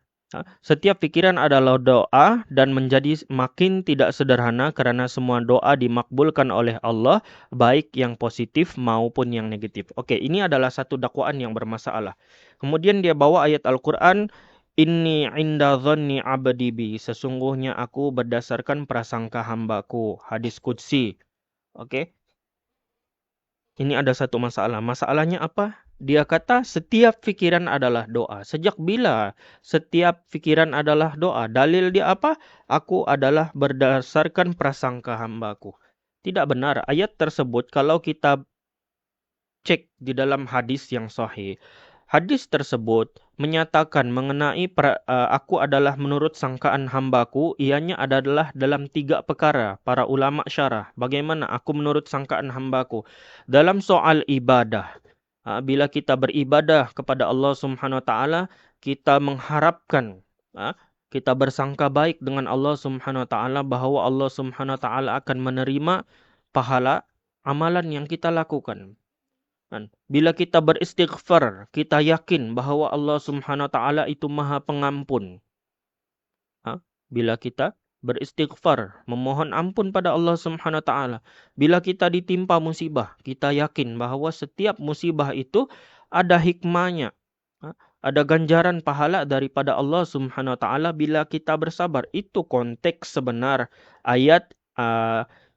Setiap pikiran adalah doa dan menjadi makin tidak sederhana karena semua doa dimakbulkan oleh Allah, baik yang positif maupun yang negatif. Ini adalah satu dakwaan yang bermasalah. Kemudian dia bawa ayat Al-Quran, Inni inda dhanni abdi bi, sesungguhnya aku berdasarkan prasangka hambaku. Hadis Qudsi. Ini ada satu masalah. Masalahnya apa? Dia kata setiap pikiran adalah doa. Sejak bila setiap pikiran adalah doa? Dalil dia apa? Aku adalah berdasarkan prasangka hambaku. Tidak benar. Ayat tersebut kalau kita cek di dalam hadis yang sahih. Hadis tersebut menyatakan mengenai aku adalah menurut sangkaan hambaku, ianya adalah dalam 3 perkara. Para ulama syarah, bagaimana aku menurut sangkaan hambaku? Dalam soal ibadah, bila kita beribadah kepada Allah Subhanahu Wa Taala, kita mengharapkan, kita bersangka baik dengan Allah Subhanahu Wa Taala bahwa Allah Subhanahu Wa Taala akan menerima pahala amalan yang kita lakukan. Bila kita beristighfar, kita yakin bahwa Allah Subhanahu Wa Taala itu Maha Pengampun. Bila kita beristighfar, memohon ampun pada Allah Subhanahu Wa Taala. Bila kita ditimpa musibah, kita yakin bahwa setiap musibah itu ada hikmahnya. Ada ganjaran pahala daripada Allah Subhanahu Wa Taala bila kita bersabar. Itu konteks sebenar ayat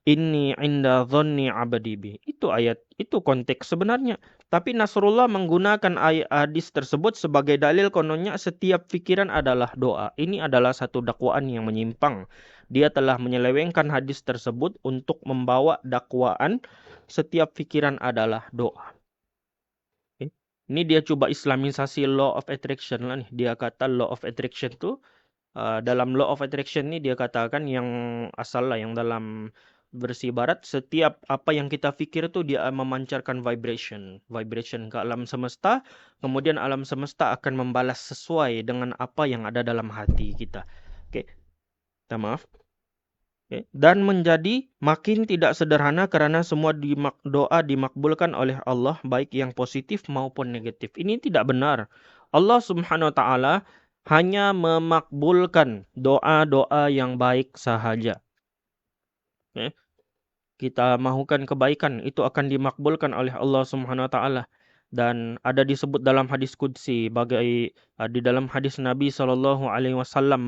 Inni inda dhanni abdi bi. Itu ayat, itu konteks sebenarnya. Tapi Nasrullah menggunakan hadis tersebut sebagai dalil kononnya setiap pikiran adalah doa. Ini adalah satu dakwaan yang menyimpang. Dia telah menyelewengkan hadis tersebut untuk membawa dakwaan setiap pikiran adalah doa. Ini dia coba islamisasi law of attraction lah nih. Dia kata law of attraction tu dalam law of attraction ni dia katakan yang asal lah, yang dalam versi barat, setiap apa yang kita fikir tu dia memancarkan vibration ke alam semesta, kemudian alam semesta akan membalas sesuai dengan apa yang ada dalam hati kita. Minta maaf. Dan menjadi makin tidak sederhana karena semua doa dimakbulkan oleh Allah, baik yang positif maupun negatif. Ini tidak benar. Allah Subhanahu Wa Taala hanya memakbulkan doa-doa yang baik sahaja. Kita mahukan kebaikan, itu akan dimakbulkan oleh Allah Subhanahu Wa Taala. Dan ada disebut dalam hadis Qudsi, di dalam hadis Nabi SAW,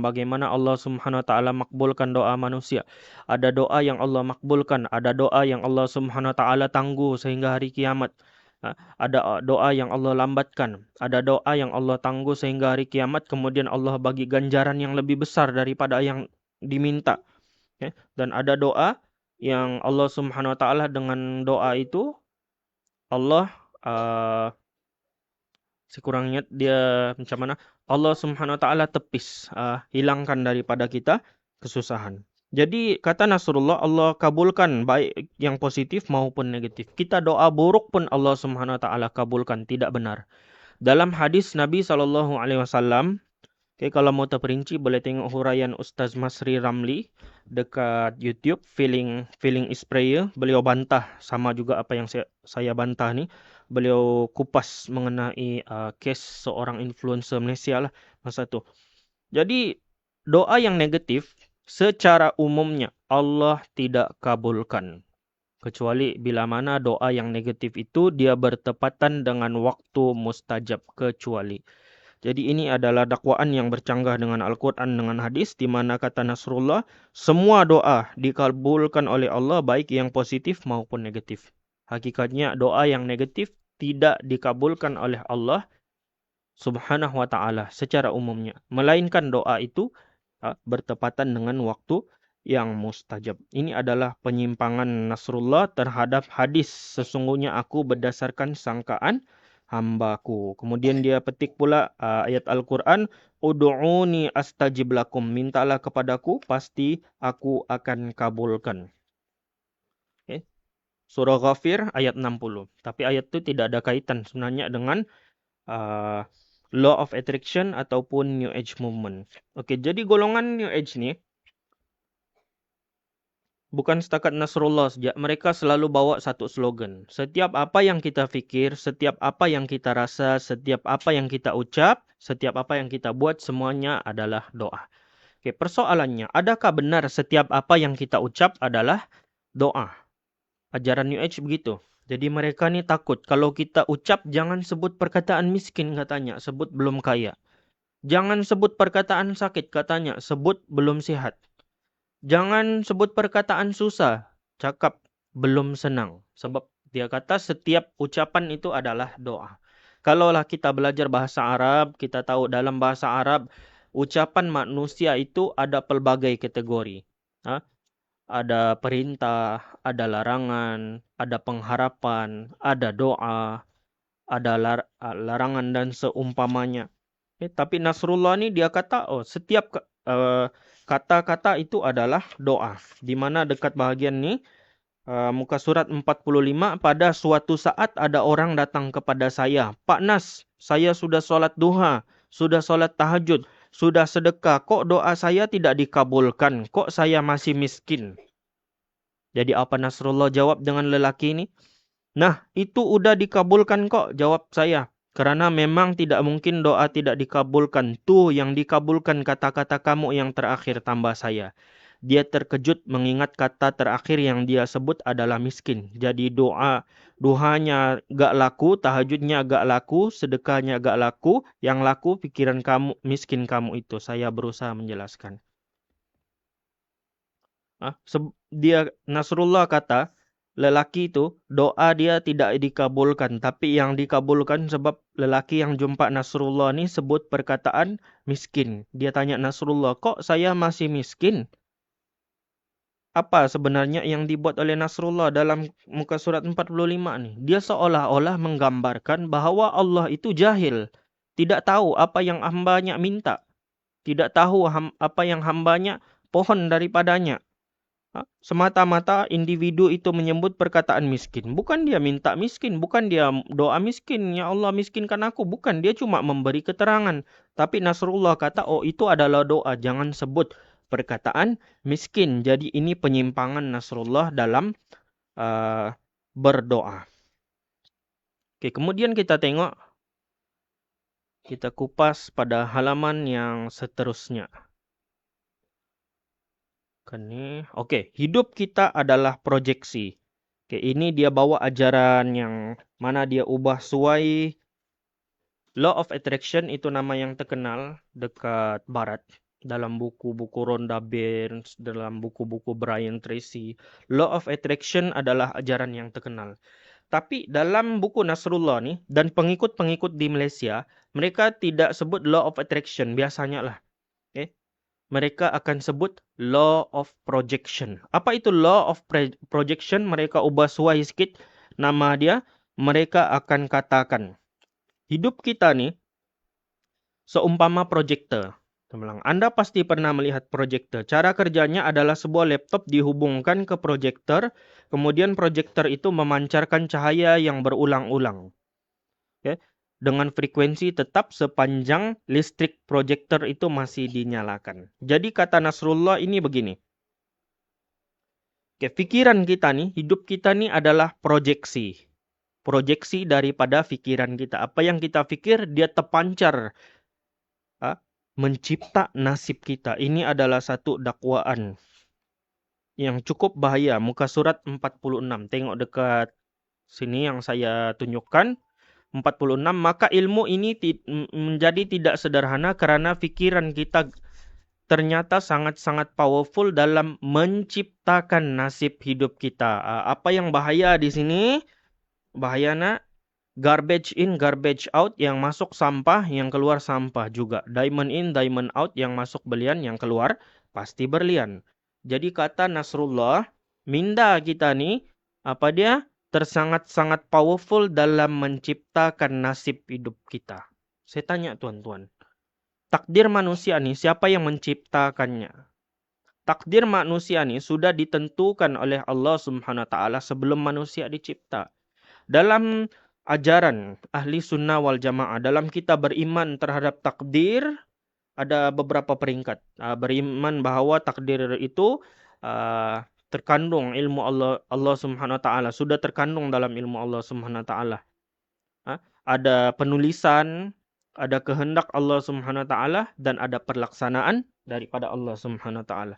bagaimana Allah Subhanahu Wa Taala makbulkan doa manusia. Ada doa yang Allah makbulkan, ada doa yang Allah Subhanahu Wa Taala tangguh sehingga hari kiamat. Ada doa yang Allah lambatkan, ada doa yang Allah tangguh sehingga hari kiamat, kemudian Allah bagi ganjaran yang lebih besar daripada yang diminta. Dan ada doa yang Allah Subhanahu Wa Taala dengan doa itu Allah sekurangnya dia macam mana, Allah Subhanahu Wa Taala tepis, hilangkan daripada kita kesusahan. Jadi kata Nasrullah, Allah kabulkan baik yang positif maupun negatif. Kita doa buruk pun Allah Subhanahu Wa Taala kabulkan, tidak benar. Dalam hadis Nabi SAW, kalau mau terperinci boleh tengok huraian Ustaz Masri Ramli dekat YouTube, Feeling is Prayer. Beliau bantah sama juga apa yang saya bantah ni. Beliau kupas mengenai kes seorang influencer Malaysia lah masa tu. Jadi doa yang negatif secara umumnya Allah tidak kabulkan, kecuali bila mana doa yang negatif itu dia bertepatan dengan waktu mustajab, kecuali. Jadi ini adalah dakwaan yang bercanggah dengan Al-Quran, dengan hadis, di mana kata Nasrullah, semua doa dikabulkan oleh Allah, baik yang positif maupun negatif. Hakikatnya doa yang negatif tidak dikabulkan oleh Allah Subhanahu wa ta'ala secara umumnya. Melainkan doa itu bertepatan dengan waktu yang mustajab. Ini adalah penyimpangan Nasrullah terhadap hadis. Sesungguhnya aku berdasarkan sangkaan hambaku. Kemudian dia petik pula ayat Al-Quran. Udu'uni astajib lakum. Mintalah kepadaku, pasti aku akan kabulkan. Okay. Surah Ghafir ayat 60. Tapi ayat itu tidak ada kaitan sebenarnya dengan Law of Attraction ataupun New Age Movement. Oke, jadi golongan New Age nih bukan setakat Nasrullah saja, mereka selalu bawa satu slogan. Setiap apa yang kita pikir, setiap apa yang kita rasa, setiap apa yang kita ucap, setiap apa yang kita buat, semuanya adalah doa. Oke, persoalannya, adakah benar setiap apa yang kita ucap adalah doa? Ajaran New Age begitu. Jadi mereka nih takut. Kalau kita ucap, jangan sebut perkataan miskin katanya, sebut belum kaya. Jangan sebut perkataan sakit katanya, sebut belum sehat. Jangan sebut perkataan susah, cakap belum senang. Sebab dia kata setiap ucapan itu adalah doa. Kalaulah kita belajar bahasa Arab, kita tahu dalam bahasa Arab, ucapan manusia itu ada pelbagai kategori. Ada perintah, ada larangan, ada pengharapan, ada doa, ada larangan dan seumpamanya. Tapi Nasrullah ini dia kata, setiap kata-kata itu adalah doa. Di mana dekat bahagian ini, muka surat 45, pada suatu saat ada orang datang kepada saya. Pak Nas, saya sudah sholat duha, sudah sholat tahajud, sudah sedekah. Kok doa saya tidak dikabulkan? Kok saya masih miskin? Jadi apa Nasrullah jawab dengan lelaki ini? Nah, itu udah dikabulkan kok, jawab saya. Karena memang tidak mungkin doa tidak dikabulkan. Tuh yang dikabulkan kata-kata kamu yang terakhir, tambah saya. Dia terkejut mengingat kata terakhir yang dia sebut adalah miskin. Jadi duhanya gak laku, tahajudnya gak laku, sedekahnya gak laku. Yang laku pikiran kamu, miskin kamu itu. Saya berusaha menjelaskan. Nasrullah kata, lelaki itu doa dia tidak dikabulkan, tapi yang dikabulkan sebab lelaki yang jumpa Nasrullah ini sebut perkataan miskin. Dia tanya Nasrullah, kok saya masih miskin? Apa sebenarnya yang dibuat oleh Nasrullah dalam muka surat 45 nih? Dia seolah-olah menggambarkan bahwa Allah itu jahil, tidak tahu apa yang hambanya minta, tidak tahu apa yang hambanya pohon daripadanya. Semata-mata individu itu menyebut perkataan miskin. Bukan dia minta miskin, bukan dia doa miskin. Ya Allah miskinkan aku. Bukan, dia cuma memberi keterangan. Tapi Nasrullah kata, itu adalah doa. Jangan sebut perkataan miskin. Jadi ini penyimpangan Nasrullah dalam berdoa. Oke, kemudian kita tengok. Kita kupas pada halaman yang seterusnya. Oke, hidup kita adalah proyeksi. Oke, ini dia bawa ajaran yang mana dia ubah suai. Law of Attraction itu nama yang terkenal dekat barat. Dalam buku-buku Rhonda Byrne, dalam buku-buku Brian Tracy. Law of Attraction adalah ajaran yang terkenal. Tapi dalam buku Nasrullah nih, dan pengikut-pengikut di Malaysia, mereka tidak sebut Law of Attraction, biasanya lah. Mereka akan sebut law of projection. Apa itu law of projection? Mereka ubah suai sikit nama dia. Mereka akan katakan, hidup kita nih seumpama projector. Anda pasti pernah melihat projector. Cara kerjanya adalah sebuah laptop dihubungkan ke projector. Kemudian projector itu memancarkan cahaya yang berulang-ulang. Dengan frekuensi tetap sepanjang listrik proyektor itu masih dinyalakan. Jadi kata Nasrullah ini begini. Pikiran kita nih, hidup kita nih adalah proyeksi. Proyeksi daripada pikiran kita. Apa yang kita pikir, dia terpancar. Mencipta nasib kita. Ini adalah satu dakwaan yang cukup bahaya. Muka surat 46. Tengok dekat sini yang saya tunjukkan. 46, maka ilmu ini menjadi tidak sederhana karena pikiran kita ternyata sangat-sangat powerful dalam menciptakan nasib hidup kita. Apa yang bahaya di sini? Bahayanya garbage in, garbage out, yang masuk sampah, yang keluar sampah juga. Diamond in, diamond out, yang masuk berlian, yang keluar pasti berlian. Jadi kata Nasrullah, minda kita nih, apa dia? Tersangat-sangat powerful dalam menciptakan nasib hidup kita. Saya tanya tuan-tuan, takdir manusia nih, siapa yang menciptakannya? Takdir manusia nih sudah ditentukan oleh Allah Subhanahu wa taala sebelum manusia dicipta. Dalam ajaran ahli sunnah wal jamaah, dalam kita beriman terhadap takdir, ada beberapa peringkat. Beriman bahwa takdir itu terkandung ilmu Allah Subhanahu wa taala, sudah terkandung dalam ilmu Allah Subhanahu wa taala. Ada penulisan, ada kehendak Allah Subhanahu wa taala, dan ada pelaksanaan daripada Allah Subhanahu wa taala.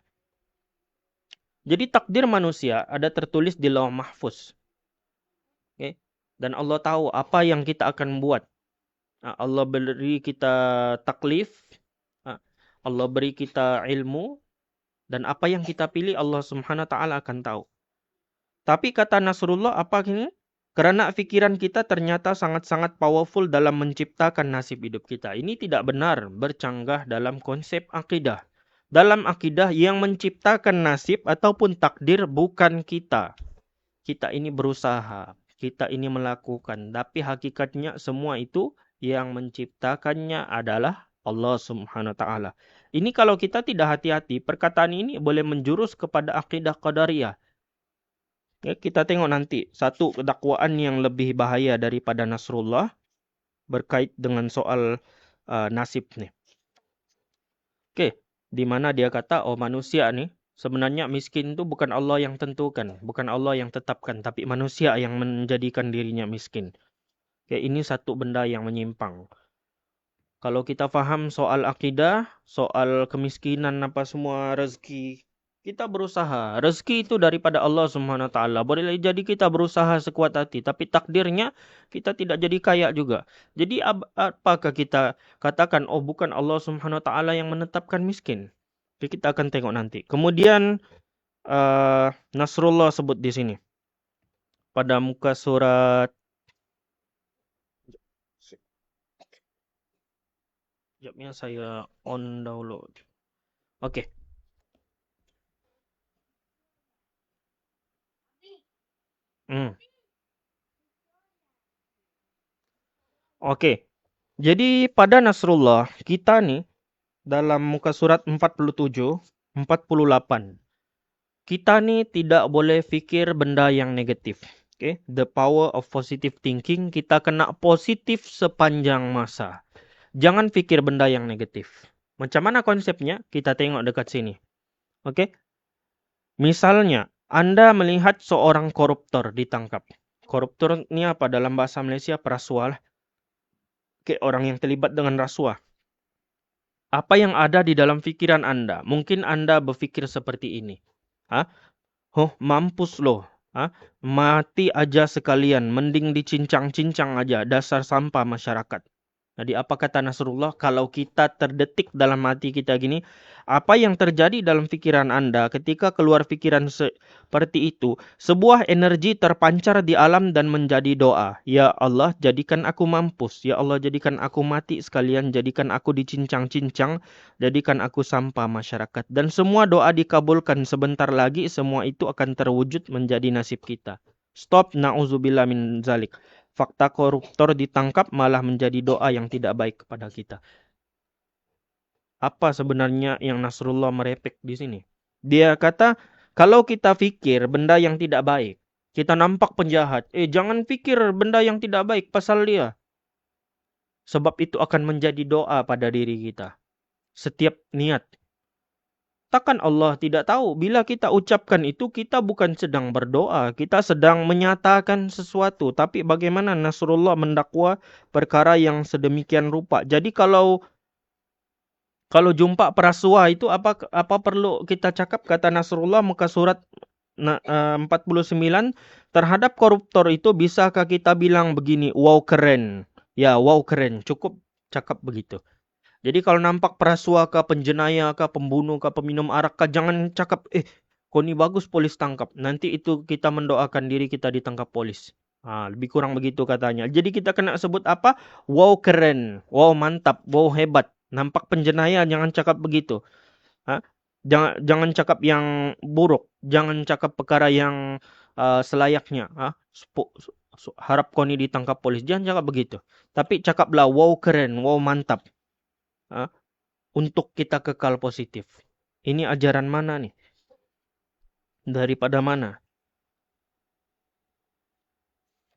Jadi takdir manusia ada tertulis di Lauh Mahfuz. Okay? Dan Allah tahu apa yang kita akan buat. Allah beri kita taklif, Allah beri kita ilmu, dan apa yang kita pilih Allah Subhanahu wa taala akan tahu. Tapi kata Nasrullah, apa ini? Karena pikiran kita ternyata sangat-sangat powerful dalam menciptakan nasib hidup kita. Ini tidak benar, bercanggah dalam konsep akidah. Dalam akidah, yang menciptakan nasib ataupun takdir bukan kita. Kita ini berusaha, kita ini melakukan, tapi hakikatnya semua itu yang menciptakannya adalah Allah Subhanahu wa taala. Ini kalau kita tidak hati-hati, perkataan ini boleh menjurus kepada akidah qadariyah. Ya, kita tengok nanti satu dakwaan yang lebih bahaya daripada Nasrullah berkait dengan soal nasib nih. Oke, di mana dia kata, oh manusia nih sebenarnya miskin itu bukan Allah yang tentukan, bukan Allah yang tetapkan, tapi manusia yang menjadikan dirinya miskin. Oke, ini satu benda yang menyimpang. Kalau kita faham soal akidah, soal kemiskinan apa semua, rezeki, kita berusaha. Rezeki itu daripada Allah Subhanahu wa taala. Boleh jadi kita berusaha sekuat hati, tapi takdirnya kita tidak jadi kaya juga. Jadi apakah kita katakan, oh bukan Allah Subhanahu wa taala yang menetapkan miskin? Jadi kita akan tengok nanti. Kemudian Nasrullah sebut di sini pada muka surat. Sekejapnya saya on download. Oke. Oke. Jadi pada Nasrullah kita nih dalam muka surat 47, 48. Kita nih tidak boleh fikir benda yang negatif. Okay? The power of positive thinking, kita kena positif sepanjang masa. Jangan fikir benda yang negatif. Macam mana konsepnya? Kita tengok dekat sini. Oke? Misalnya, Anda melihat seorang koruptor ditangkap. Koruptor ini apa? Dalam bahasa Malaysia, perasuah. Oke, orang yang terlibat dengan rasuah. Apa yang ada di dalam pikiran Anda? Mungkin Anda berpikir seperti ini. Oh, mampus loh. Mati aja sekalian. Mending dicincang-cincang aja. Dasar sampah masyarakat. Jadi apa kata Nasrullah? Kalau kita terdetik dalam hati kita gini, apa yang terjadi dalam pikiran Anda ketika keluar pikiran seperti itu? Sebuah energi terpancar di alam dan menjadi doa. Ya Allah, jadikan aku mampus. Ya Allah, jadikan aku mati sekalian. Jadikan aku dicincang-cincang. Jadikan aku sampah masyarakat. Dan semua doa dikabulkan sebentar lagi. Semua itu akan terwujud menjadi nasib kita. Stop, na'udzubillah min zalik. Fakta koruptor ditangkap malah menjadi doa yang tidak baik kepada kita. Apa sebenarnya yang Nasrullah merepek di sini? Dia kata, kalau kita fikir benda yang tidak baik, kita nampak penjahat. Jangan fikir benda yang tidak baik pasal dia. Sebab itu akan menjadi doa pada diri kita. Setiap niat. Takkan Allah tidak tahu bila kita ucapkan itu kita bukan sedang berdoa, kita sedang menyatakan sesuatu. Tapi bagaimana Nasrullah mendakwa perkara yang sedemikian rupa. Jadi kalau jumpa perasuah itu apa perlu kita cakap, kata Nasrullah muka surat 49, terhadap koruptor itu bisakah kita bilang begini, wow keren. Ya, wow keren, cukup cakap begitu. Jadi kalau nampak perasua kah, penjenayah kah, pembunuh kah, peminum arak kah, jangan cakap, kau ni bagus polis tangkap. Nanti itu kita mendoakan diri kita ditangkap polis. Lebih kurang begitu katanya. Jadi kita kena sebut apa? Wow keren, wow mantap, wow hebat. Nampak penjenayah jangan cakap begitu. Ha? Jangan cakap yang buruk, jangan cakap perkara yang selayaknya. Harap kau ni ditangkap polis, jangan cakap begitu. Tapi cakaplah wow keren, wow mantap. Untuk kita kekal positif. Ini ajaran mana nih? Daripada mana?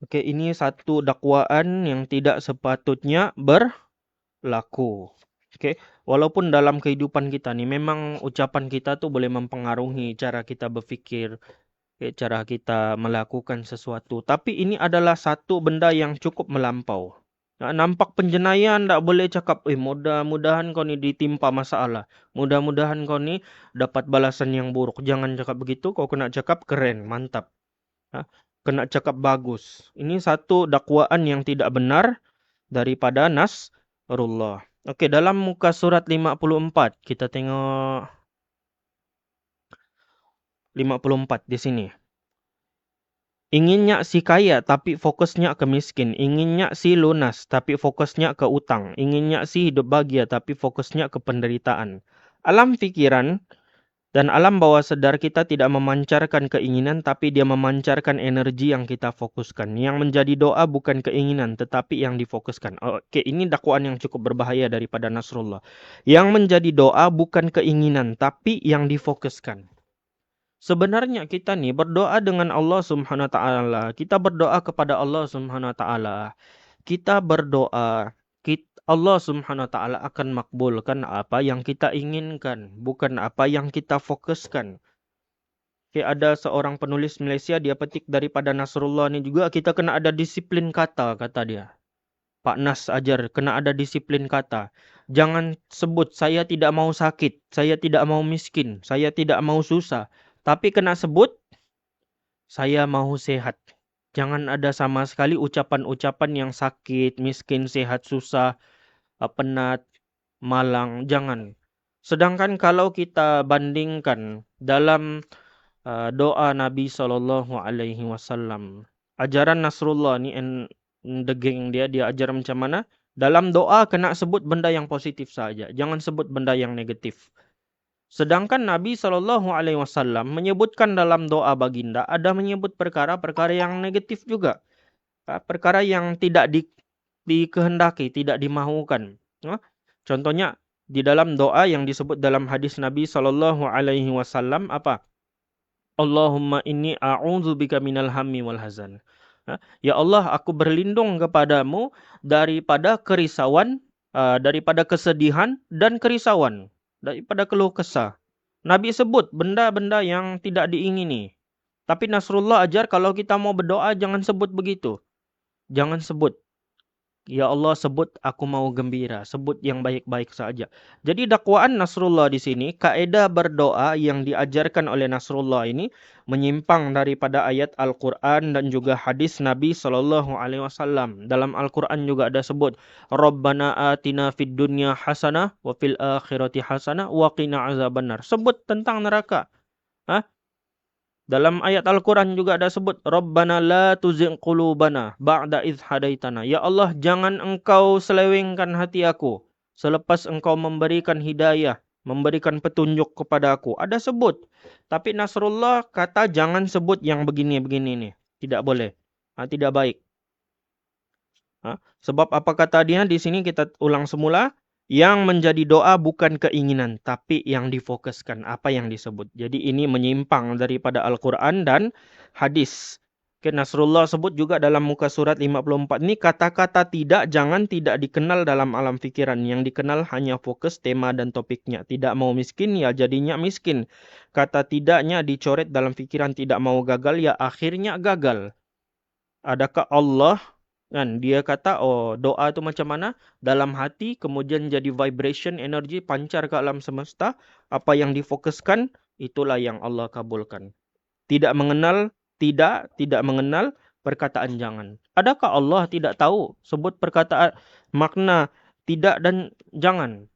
Oke, ini satu dakwaan yang tidak sepatutnya berlaku. Oke, walaupun dalam kehidupan kita nih memang ucapan kita tuh boleh mempengaruhi cara kita berpikir, cara kita melakukan sesuatu. Tapi ini adalah satu benda yang cukup melampau. Nampak penjenayah ndak boleh cakap, mudah-mudahan kau ni ditimpa masalah. Mudah-mudahan kau ni dapat balasan yang buruk. Jangan cakap begitu, kau kena cakap keren, mantap. Kena cakap bagus. Ini satu dakwaan yang tidak benar daripada Nasrullah. Oke, dalam muka surat 54, kita tengok 54 di sini. Inginnya si kaya tapi fokusnya ke miskin. Inginnya si lunas tapi fokusnya ke utang. Inginnya si hidup bahagia tapi fokusnya ke penderitaan. Alam pikiran dan alam bawah sadar kita tidak memancarkan keinginan tapi dia memancarkan energi yang kita fokuskan. Yang menjadi doa bukan keinginan tetapi yang difokuskan. Oke, ini dakwaan yang cukup berbahaya daripada Nasrullah. Yang menjadi doa bukan keinginan tapi yang difokuskan. Sebenarnya kita nih berdoa dengan Allah Subhanahu wa taala. Kita berdoa kepada Allah Subhanahu wa taala. Kita berdoa, Allah Subhanahu wa taala akan makbulkan apa yang kita inginkan, bukan apa yang kita fokuskan. Ada seorang penulis Malaysia, dia petik daripada Nasrullah ni juga, kita kena ada disiplin kata dia. Pak Nas ajar, kena ada disiplin kata. Jangan sebut, saya tidak mau sakit, saya tidak mau miskin, saya tidak mau susah. Tapi kena sebut, saya mau sehat. Jangan ada sama sekali ucapan-ucapan yang sakit, miskin, sehat, susah, penat, malang. Jangan. Sedangkan kalau kita bandingkan dalam doa Nabi SAW, ajaran Nasrullah ni the gang dia ajar macam mana? Dalam doa kena sebut benda yang positif saja. Jangan sebut benda yang negatif. Sedangkan Nabi SAW menyebutkan dalam doa baginda ada menyebut perkara-perkara yang negatif juga. Perkara yang tidak dikehendaki, tidak dimahukan. Contohnya di dalam doa yang disebut dalam hadis Nabi SAW apa? Allahumma inni a'udzubika minal hammi wal hazan. Ya Allah, aku berlindung kepadamu daripada kerisauan, daripada kesedihan dan kerisauan. Daripada keluh kesah. Nabi sebut benda-benda yang tidak diingini. Tapi Nasrullah ajar kalau kita mau berdoa jangan sebut begitu. Jangan sebut. Ya Allah, sebut aku mau gembira. Sebut yang baik-baik saja. Jadi dakwaan Nasrullah di sini, kaedah berdoa yang diajarkan oleh Nasrullah ini menyimpang daripada ayat Al-Quran dan juga hadis Nabi SAW. Dalam Al-Quran juga ada sebut, Rabbana atina fid dunya hasanah wa fil akhirati hasanah wa qina azabannar. Sebut tentang neraka. Dalam ayat Al-Quran juga ada sebut, Rabbana la tuzigh qulubana ba'da idh hadaitana. Ya Allah, jangan engkau selewengkan hati aku selepas engkau memberikan hidayah, memberikan petunjuk kepada aku. Ada sebut. Tapi Nasrullah kata jangan sebut yang begini-begini nih. Tidak boleh. Tidak baik. Sebab apa kata dia di sini, kita ulang semula. Yang menjadi doa bukan keinginan, tapi yang difokuskan, apa yang disebut. Jadi ini menyimpang daripada Al-Quran dan hadis. Nasrullah sebut juga dalam muka surat 54 ini, kata-kata tidak, jangan, tidak dikenal dalam alam fikiran. Yang dikenal hanya fokus, tema dan topiknya. Tidak mau miskin, ya jadinya miskin. Kata tidaknya dicoret dalam fikiran, tidak mau gagal, ya akhirnya gagal. Adakah Allah... Kan dia kata, doa itu macam mana? Dalam hati, kemudian jadi vibration, energi, pancar ke alam semesta. Apa yang difokuskan, itulah yang Allah kabulkan. tidak mengenal tidak mengenal perkataan jangan. Adakah Allah tidak tahu sebut perkataan makna tidak dan jangan?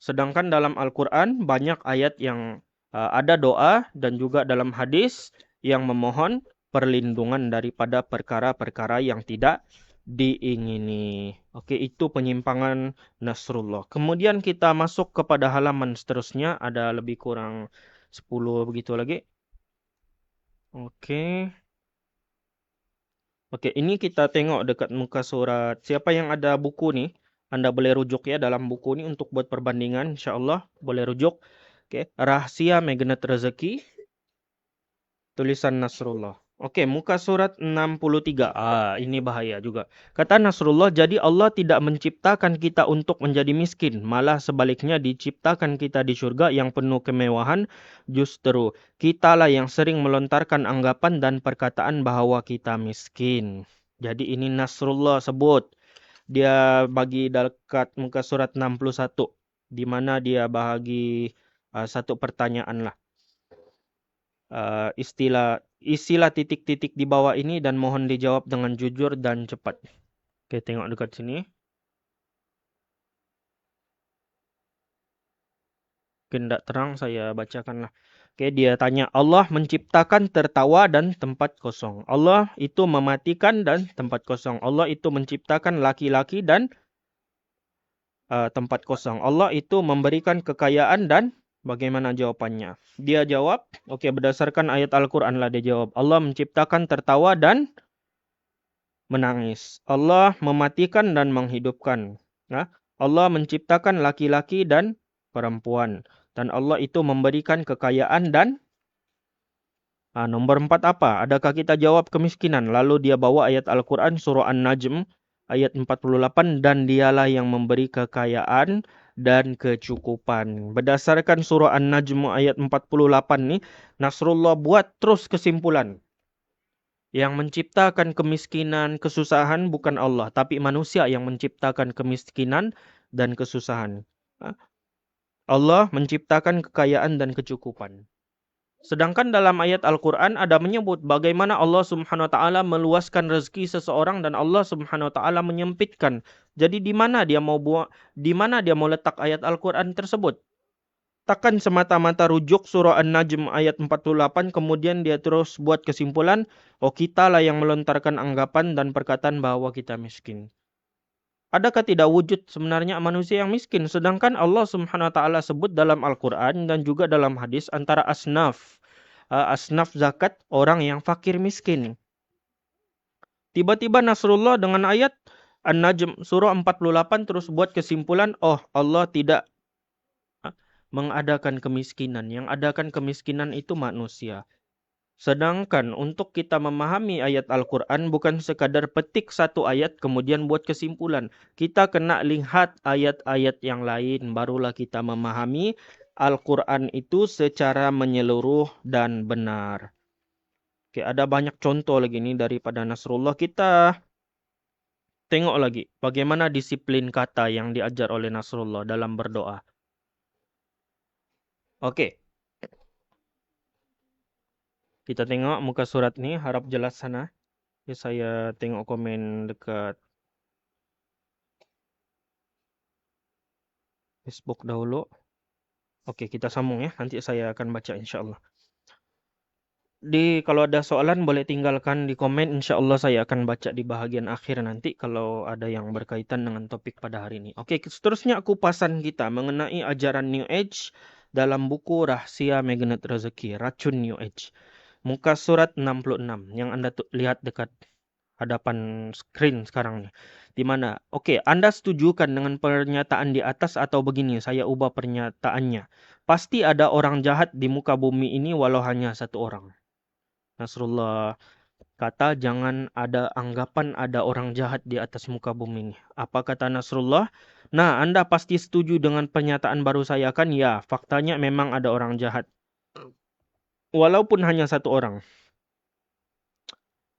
Sedangkan dalam Al-Quran banyak ayat yang ada doa dan juga dalam hadis yang memohon perlindungan daripada perkara-perkara yang tidak diingini. Oke, itu penyimpangan Nasrullah. Kemudian kita masuk kepada halaman seterusnya, ada lebih kurang 10 begitu lagi. Oke. Oke, ini kita tengok dekat muka surat. Siapa yang ada buku nih, Anda boleh rujuk ya dalam buku ini untuk buat perbandingan. InsyaAllah boleh rujuk. Oke, Rahasia Magnet Rezeki, tulisan Nasrullah. Oke, muka surat 63. Ini bahaya juga. Kata Nasrullah, jadi Allah tidak menciptakan kita untuk menjadi miskin. Malah sebaliknya diciptakan kita di surga yang penuh kemewahan. Justru kitalah yang sering melontarkan anggapan dan perkataan bahwa kita miskin. Jadi ini Nasrullah sebut. Dia bagi dekat muka surat 61. Di mana dia bahagi satu pertanyaan lah. Isilah titik-titik di bawah ini dan mohon dijawab dengan jujur dan cepat. Oke, tengok dekat sini. Mungkin tidak terang, saya bacakan lah. Oke, dia tanya, Allah menciptakan tertawa dan tempat kosong. Allah itu mematikan dan tempat kosong. Allah itu menciptakan laki-laki dan tempat kosong. Allah itu memberikan kekayaan dan bagaimana jawabannya? Dia jawab, oke, berdasarkan ayat Al-Quran lah dia jawab. Allah menciptakan tertawa dan menangis. Allah mematikan dan menghidupkan. Nah, Allah menciptakan laki-laki dan perempuan. Dan Allah itu memberikan kekayaan dan nomor 4 apa? Adakah kita jawab kemiskinan? Lalu dia bawa ayat Al-Quran surah An-Najm ayat 48. Dan dialah yang memberi kekayaan dan kecukupan. Berdasarkan surah An-Najm ayat 48 nih, Nasrullah buat terus kesimpulan. Yang menciptakan kemiskinan, kesusahan bukan Allah, tapi manusia yang menciptakan kemiskinan dan kesusahan. Allah menciptakan kekayaan dan kecukupan. Sedangkan dalam ayat Al-Quran ada menyebut bagaimana Allah Subhanahu Wa Taala meluaskan rezeki seseorang dan Allah Subhanahu Wa Taala menyempitkan. Jadi di mana dia mau letak ayat Al-Quran tersebut? Takkan semata-mata rujuk surah An-Najm ayat 48 kemudian dia terus buat kesimpulan, oh kita lah yang melontarkan anggapan dan perkataan bahwa kita miskin. Adakah tidak wujud sebenarnya manusia yang miskin? Sedangkan Allah Subhanahu Wa Taala sebut dalam Al-Quran dan juga dalam hadis antara asnaf zakat orang yang fakir miskin. Tiba-tiba Nasrullah dengan ayat An-Najm surah 48 terus buat kesimpulan, oh Allah tidak mengadakan kemiskinan. Yang adakan kemiskinan itu manusia. Sedangkan untuk kita memahami ayat Al-Quran bukan sekadar petik satu ayat kemudian buat kesimpulan. Kita kena lihat ayat-ayat yang lain barulah kita memahami Al-Quran itu secara menyeluruh dan benar. Oke, ada banyak contoh lagi nih daripada Nasrullah. Kita tengok lagi bagaimana disiplin kata yang diajar oleh Nasrullah dalam berdoa. Oke. Kita tengok muka surat nih, harap jelas sana. Ya, saya tengok komen dekat Facebook dahulu. Oke, kita sambung ya. Nanti saya akan baca insya Allah. Kalau ada soalan boleh tinggalkan di komen. Insya Allah saya akan baca di bahagian akhir nanti kalau ada yang berkaitan dengan topik pada hari ini. Oke, seterusnya kupasan kita mengenai ajaran New Age dalam buku Rahasia Magnet Rezeki, Racun New Age. Muka surat 66 yang Anda lihat dekat hadapan screen sekarang nih. Di mana? Oke, Anda setujukan dengan pernyataan di atas atau begini, saya ubah pernyataannya. Pasti ada orang jahat di muka bumi ini walau hanya satu orang. Nasrullah kata jangan ada anggapan ada orang jahat di atas muka bumi ini. Apa kata Nasrullah? Nah, Anda pasti setuju dengan pernyataan baru saya kan? Ya, faktanya memang ada orang jahat. Walaupun hanya satu orang.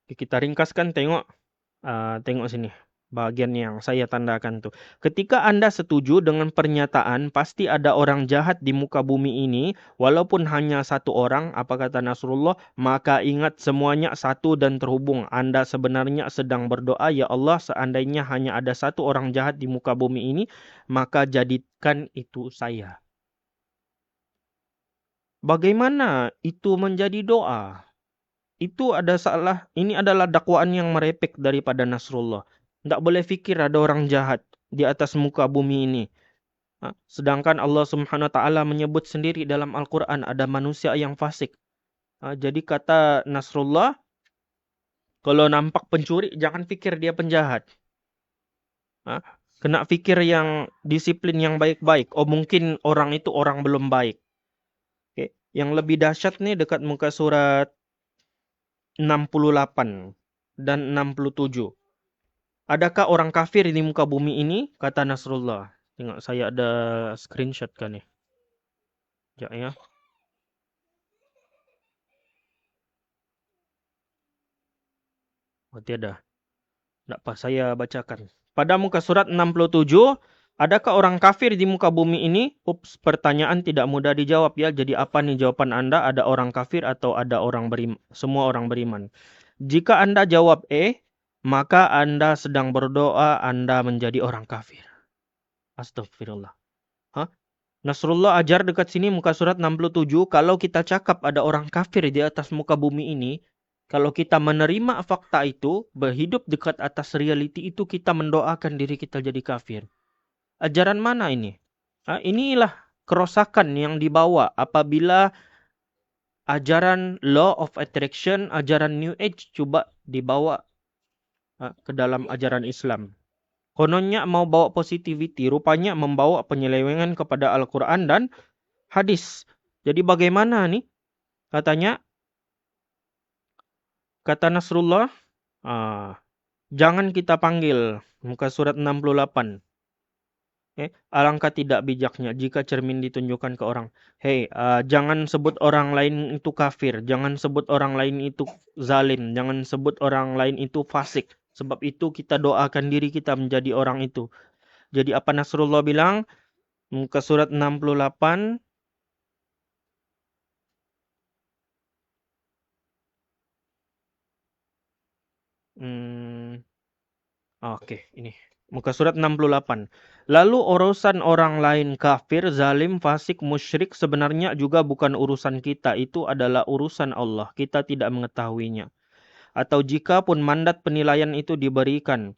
Kita ringkaskan, tengok sini. Bagian yang saya tandakan tuh. Ketika Anda setuju dengan pernyataan pasti ada orang jahat di muka bumi ini, walaupun hanya satu orang, apa kata Nasrullah? Maka ingat semuanya satu dan terhubung. Anda sebenarnya sedang berdoa, ya Allah, seandainya hanya ada satu orang jahat di muka bumi ini, maka jadikan itu saya. Bagaimana itu menjadi doa? Itu ada salah. Ini adalah dakwaan yang merepek daripada Nasrullah. Tidak boleh fikir ada orang jahat di atas muka bumi ini. Sedangkan Allah Subhanahu wa taala menyebut sendiri dalam Al-Qur'an ada manusia yang fasik. Jadi kata Nasrullah, kalau nampak pencuri jangan pikir dia penjahat. Kena fikir yang disiplin yang baik-baik. Oh, mungkin orang itu orang belum baik. Oke. Yang lebih dahsyat nih dekat muka surat 68 dan 67. Adakah orang kafir di muka bumi ini? Kata Nasrullah. Tengok saya ada screenshot kan nih. Sekejap ya. Oh tiada. Tak apa, saya bacakan. Pada muka surat 67, adakah orang kafir di muka bumi ini? Ups, pertanyaan tidak mudah dijawab ya. Jadi apa nih jawaban Anda? Ada orang kafir atau ada orang beriman? Semua orang beriman. Jika Anda jawab maka Anda sedang berdoa Anda menjadi orang kafir. Astagfirullah. Nasrullah ajar dekat sini muka surat 67, kalau kita cakap ada orang kafir di atas muka bumi ini, kalau kita menerima fakta itu, berhidup dekat atas reality itu, kita mendoakan diri kita jadi kafir. Ajaran mana ini? Inilah kerosakan yang dibawa apabila ajaran law of attraction, ajaran New Age coba dibawa ke dalam ajaran Islam. Kononnya mau bawa positivity, rupanya membawa penyelewengan kepada Al-Quran dan hadis. Jadi bagaimana nih? Kata Nasrullah, jangan kita panggil. Muka surat 68. Alangkah tidak bijaknya jika cermin ditunjukkan ke orang. Jangan sebut orang lain itu kafir. Jangan sebut orang lain itu zalim. Jangan sebut orang lain itu fasik. Sebab itu kita doakan diri kita menjadi orang itu. Jadi apa Nasrullah bilang? Muka surat 68. Oke, ini. Muka surat 68. Lalu urusan orang lain kafir, zalim, fasik, musyrik sebenarnya juga bukan urusan kita. Itu adalah urusan Allah. Kita tidak mengetahuinya. Atau jika pun mandat penilaian itu diberikan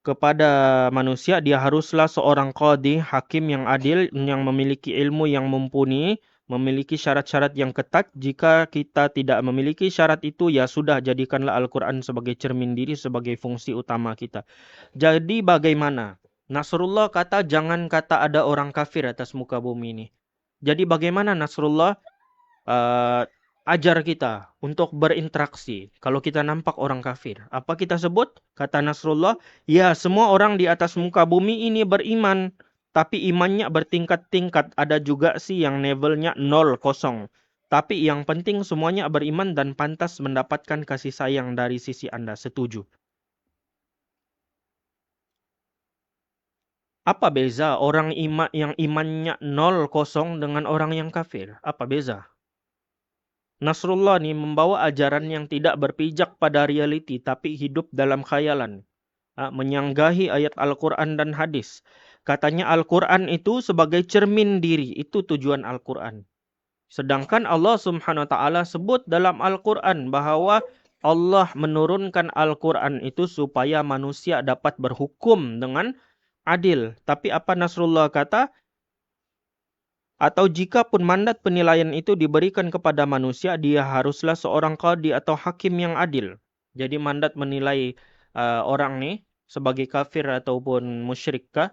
kepada manusia, dia haruslah seorang qadhi, hakim yang adil, yang memiliki ilmu yang mumpuni, memiliki syarat-syarat yang ketat. Jika kita tidak memiliki syarat itu, ya sudah, jadikanlah Al-Quran sebagai cermin diri, sebagai fungsi utama kita. Jadi bagaimana? Nasrullah kata, jangan kata ada orang kafir atas muka bumi ini. Jadi bagaimana Nasrullah ajar kita untuk berinteraksi kalau kita nampak orang kafir? Apa kita sebut? Kata Nasrullah, ya semua orang di atas muka bumi ini beriman. Tapi imannya bertingkat-tingkat. Ada juga sih yang levelnya 0, kosong. Tapi yang penting semuanya beriman dan pantas mendapatkan kasih sayang dari sisi Anda. Setuju? Apa beza orang yang imannya 0, kosong dengan orang yang kafir? Apa beza? Nasrullah nih membawa ajaran yang tidak berpijak pada reality tapi hidup dalam khayalan. Menyanggahi ayat Al-Quran dan hadis. Katanya Al-Quran itu sebagai cermin diri. Itu tujuan Al-Quran. Sedangkan Allah Subhanahu wa taala sebut dalam Al-Quran bahwa Allah menurunkan Al-Quran itu supaya manusia dapat berhukum dengan adil. Tapi apa Nasrullah kata? Atau jika pun mandat penilaian itu diberikan kepada manusia, dia haruslah seorang qadhi atau hakim yang adil. Jadi mandat menilai orang nih sebagai kafir ataupun musyrikkah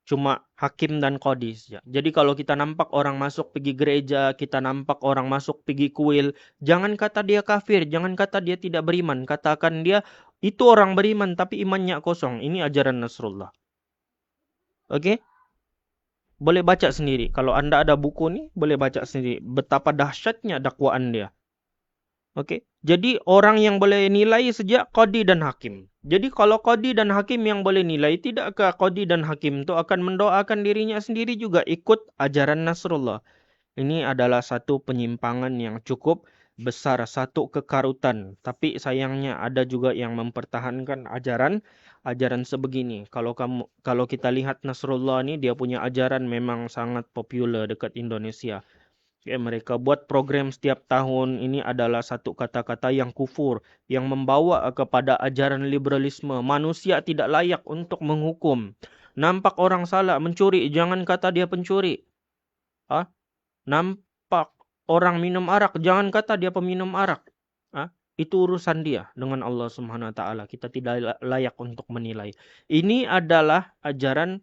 cuma hakim dan qadhi saja. Jadi kalau kita nampak orang masuk pergi gereja, kita nampak orang masuk pergi kuil, jangan kata dia kafir, jangan kata dia tidak beriman. Katakan dia itu orang beriman tapi imannya kosong. Ini ajaran Nasrullah. Oke? Boleh baca sendiri. Kalau Anda ada buku nih, boleh baca sendiri. Betapa dahsyatnya dakwaan dia. Oke. Jadi orang yang boleh nilai sejak qadi dan hakim. Jadi kalau qadi dan hakim yang boleh nilai, tidakkah qadi dan hakim itu akan mendoakan dirinya sendiri juga ikut ajaran Nasrullah? Ini adalah satu penyimpangan yang cukup besar, satu kekarutan. Tapi sayangnya ada juga yang mempertahankan ajaran sebegini. Kalau kita lihat Nasrullah ini, dia punya ajaran memang sangat populer dekat Indonesia. Mereka buat program setiap tahun. Ini adalah satu kata-kata yang kufur, yang membawa kepada ajaran liberalisme. Manusia tidak layak untuk menghukum. Nampak orang salah mencuri, jangan kata dia pencuri. Ah, nampak orang minum arak, jangan kata dia peminum arak. Itu urusan dia dengan Allah Subhanahu wa taala. Kita tidak layak untuk menilai. Ini adalah ajaran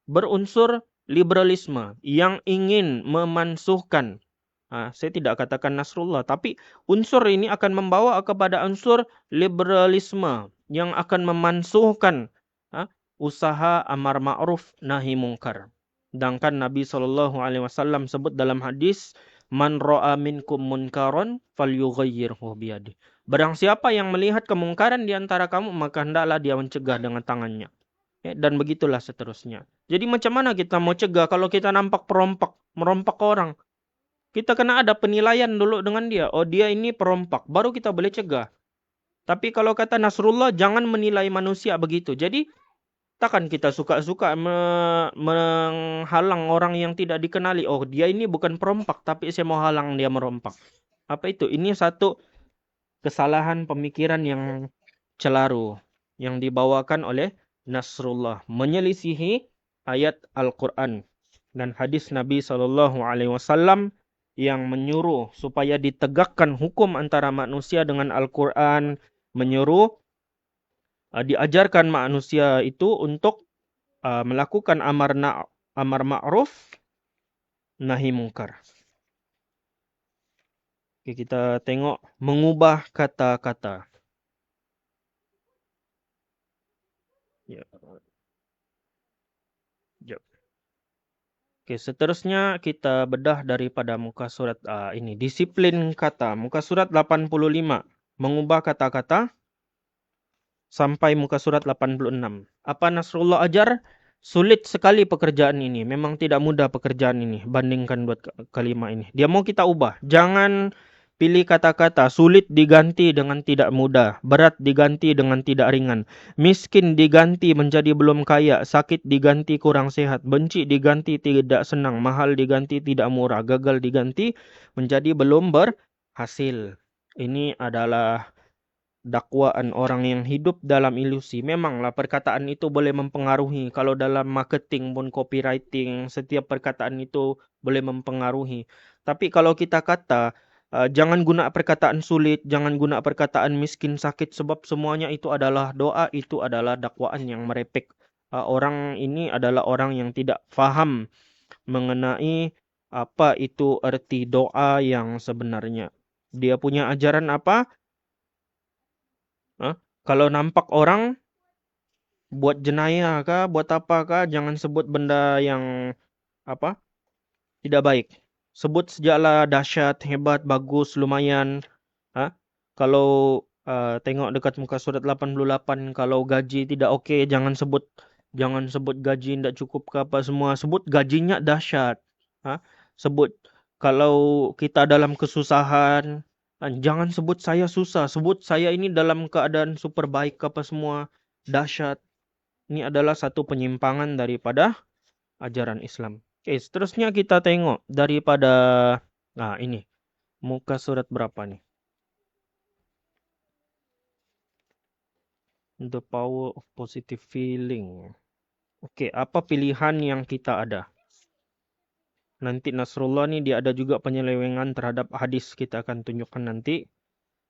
berunsur liberalisme yang ingin memansuhkan. Saya tidak katakan Nasrullah, tapi unsur ini akan membawa kepada unsur liberalisme yang akan memansuhkan usaha amar ma'ruf nahi mungkar. Sedangkan Nabi SAW sebut dalam hadis, man ra'a minkum munkaron falyughayyirhu biyadihi. Barang siapa yang melihat kemungkaran di antara kamu, maka hendaklah dia mencegah dengan tangannya. Dan begitulah seterusnya. Jadi macam mana kita mau cegah kalau kita nampak merompak orang? Kita kena ada penilaian dulu dengan dia. Oh, dia ini perompak, baru kita boleh cegah. Tapi kalau kata Nasrullah, jangan menilai manusia begitu. Jadi takkan kita suka-suka menghalang orang yang tidak dikenali. Oh, dia ini bukan perompak, tapi saya mau halang dia merompak. Apa itu? Ini satu kesalahan pemikiran yang celaru yang dibawakan oleh Nasrullah, menyelisihi ayat Al-Quran dan hadis Nabi SAW yang menyuruh supaya ditegakkan hukum antara manusia dengan Al-Quran, menyuruh diajarkan manusia itu untuk melakukan amar ma'ruf nahi mungkar. Oke, kita tengok mengubah kata-kata. Ya. Oke, seterusnya kita bedah daripada muka surat ini. Disiplin kata. Muka surat 85. Mengubah kata-kata sampai muka surat 86. Apa Nasrullah ajar? Sulit sekali pekerjaan ini. Memang tidak mudah pekerjaan ini. Bandingkan dua kalimat ini. Dia mau kita ubah. Jangan pilih kata-kata sulit diganti dengan tidak mudah, berat diganti dengan tidak ringan, miskin diganti menjadi belum kaya, sakit diganti kurang sehat, benci diganti tidak senang, mahal diganti tidak murah, gagal diganti menjadi belum berhasil. Ini adalah dakwaan orang yang hidup dalam ilusi. Memanglah perkataan itu boleh mempengaruhi. Kalau dalam marketing pun copywriting, setiap perkataan itu boleh mempengaruhi. Tapi kalau kita kata jangan guna perkataan sulit, jangan guna perkataan miskin, sakit, sebab semuanya itu adalah doa, itu adalah dakwaan yang merepek. Orang ini adalah orang yang tidak faham mengenai apa itu arti doa yang sebenarnya. Dia punya ajaran apa? Kalau nampak orang buat jenayah kah, buat apa kah, jangan sebut benda yang apa? Tidak baik. Sebut sejaklah dahsyat, hebat, bagus, lumayan. Kalau tengok dekat muka surat 88, kalau gaji tidak oke, jangan sebut gaji tidak cukup ke apa semua. Sebut gajinya dahsyat. Sebut kalau kita dalam kesusahan, jangan sebut saya susah. Sebut saya ini dalam keadaan super baik ke apa semua, dahsyat. Ini adalah satu penyimpangan daripada ajaran Islam. Oke, seterusnya kita tengok daripada ini. Muka surat berapa nih? The power of positive feeling. Oke, apa pilihan yang kita ada? Nanti Nasrullah nih dia ada juga penyelewengan terhadap hadis, kita akan tunjukkan nanti.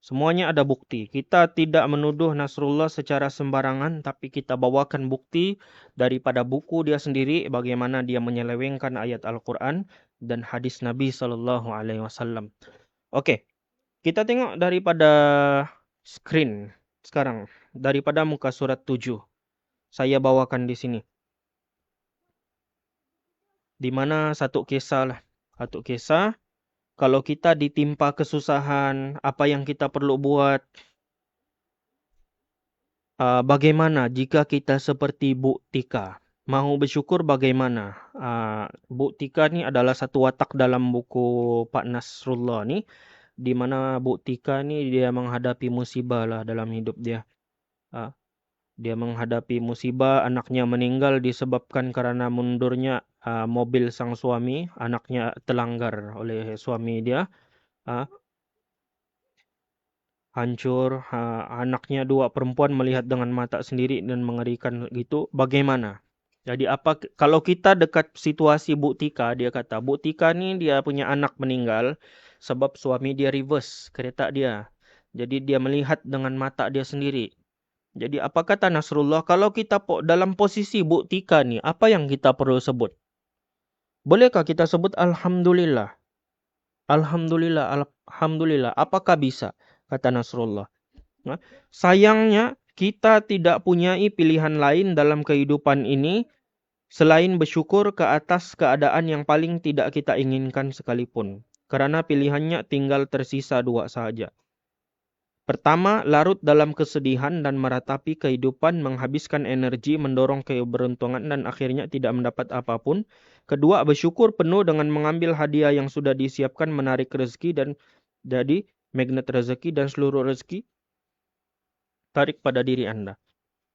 Semuanya ada bukti. Kita tidak menuduh Nasrullah secara sembarangan, tapi kita bawakan bukti daripada buku dia sendiri bagaimana dia menyelewengkan ayat Al-Quran dan hadis Nabi SAW. Oke, kita tengok daripada screen sekarang, daripada muka surat 7. Saya bawakan di sini. Di mana satu kisah lah. Satu kisah Kalau kita ditimpa kesusahan, apa yang kita perlu buat? Bagaimana jika kita seperti Bu Tika? Mau bersyukur bagaimana? Bu Tika ni adalah satu watak dalam buku Pak Nasrullah ni, di mana Bu Tika ni dia menghadapi musibah lah dalam hidup dia. Ah, Dia menghadapi musibah, anaknya meninggal disebabkan karena mundurnya mobil sang suami, anaknya terlanggar oleh suami dia. Ah, Hancur, anaknya dua perempuan melihat dengan mata sendiri dan mengerikan gitu. Bagaimana? Jadi kalau kita dekat situasi Bu Tika, dia kata Bu Tika nih dia punya anak meninggal sebab suami dia reverse kereta dia. Jadi dia melihat dengan mata dia sendiri. Jadi apa kata Nasrullah? Kalau kita dalam posisi Bu Tika nih, apa yang kita perlu sebut? Bolehkah kita sebut Alhamdulillah? Alhamdulillah, Alhamdulillah. Apakah bisa? Kata Nasrullah. Nah, sayangnya kita tidak punya pilihan lain dalam kehidupan ini selain bersyukur ke atas keadaan yang paling tidak kita inginkan sekalipun. Karena pilihannya tinggal tersisa dua saja. Pertama, larut dalam kesedihan dan meratapi kehidupan, menghabiskan energi, mendorong keberuntungan dan akhirnya tidak mendapat apapun. Kedua, bersyukur penuh dengan mengambil hadiah yang sudah disiapkan, menarik rezeki dan jadi magnet rezeki dan seluruh rezeki tarik pada diri Anda.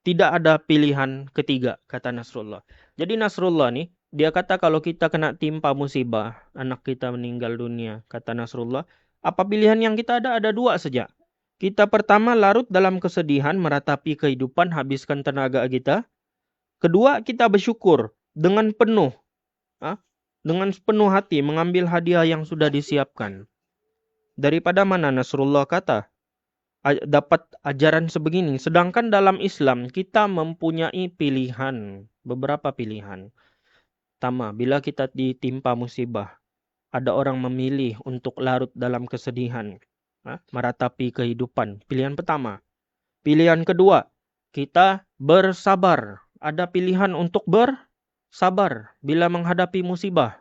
Tidak ada pilihan ketiga, kata Nasrullah. Jadi Nasrullah nih, dia kata kalau kita kena timpa musibah, anak kita meninggal dunia, kata Nasrullah, apa pilihan yang kita ada? Ada dua saja. Kita pertama larut dalam kesedihan, meratapi kehidupan, habiskan tenaga kita. Kedua, kita bersyukur dengan penuh, dengan penuh hati mengambil hadiah yang sudah disiapkan. Daripada mana Nasrullah kata? Dapat ajaran sebegini. Sedangkan dalam Islam kita mempunyai pilihan, beberapa pilihan. Pertama, bila kita ditimpa musibah, ada orang memilih untuk larut dalam kesedihan, meratapi kehidupan. Pilihan pertama. Pilihan kedua, kita bersabar. Ada pilihan untuk bersabar bila menghadapi musibah.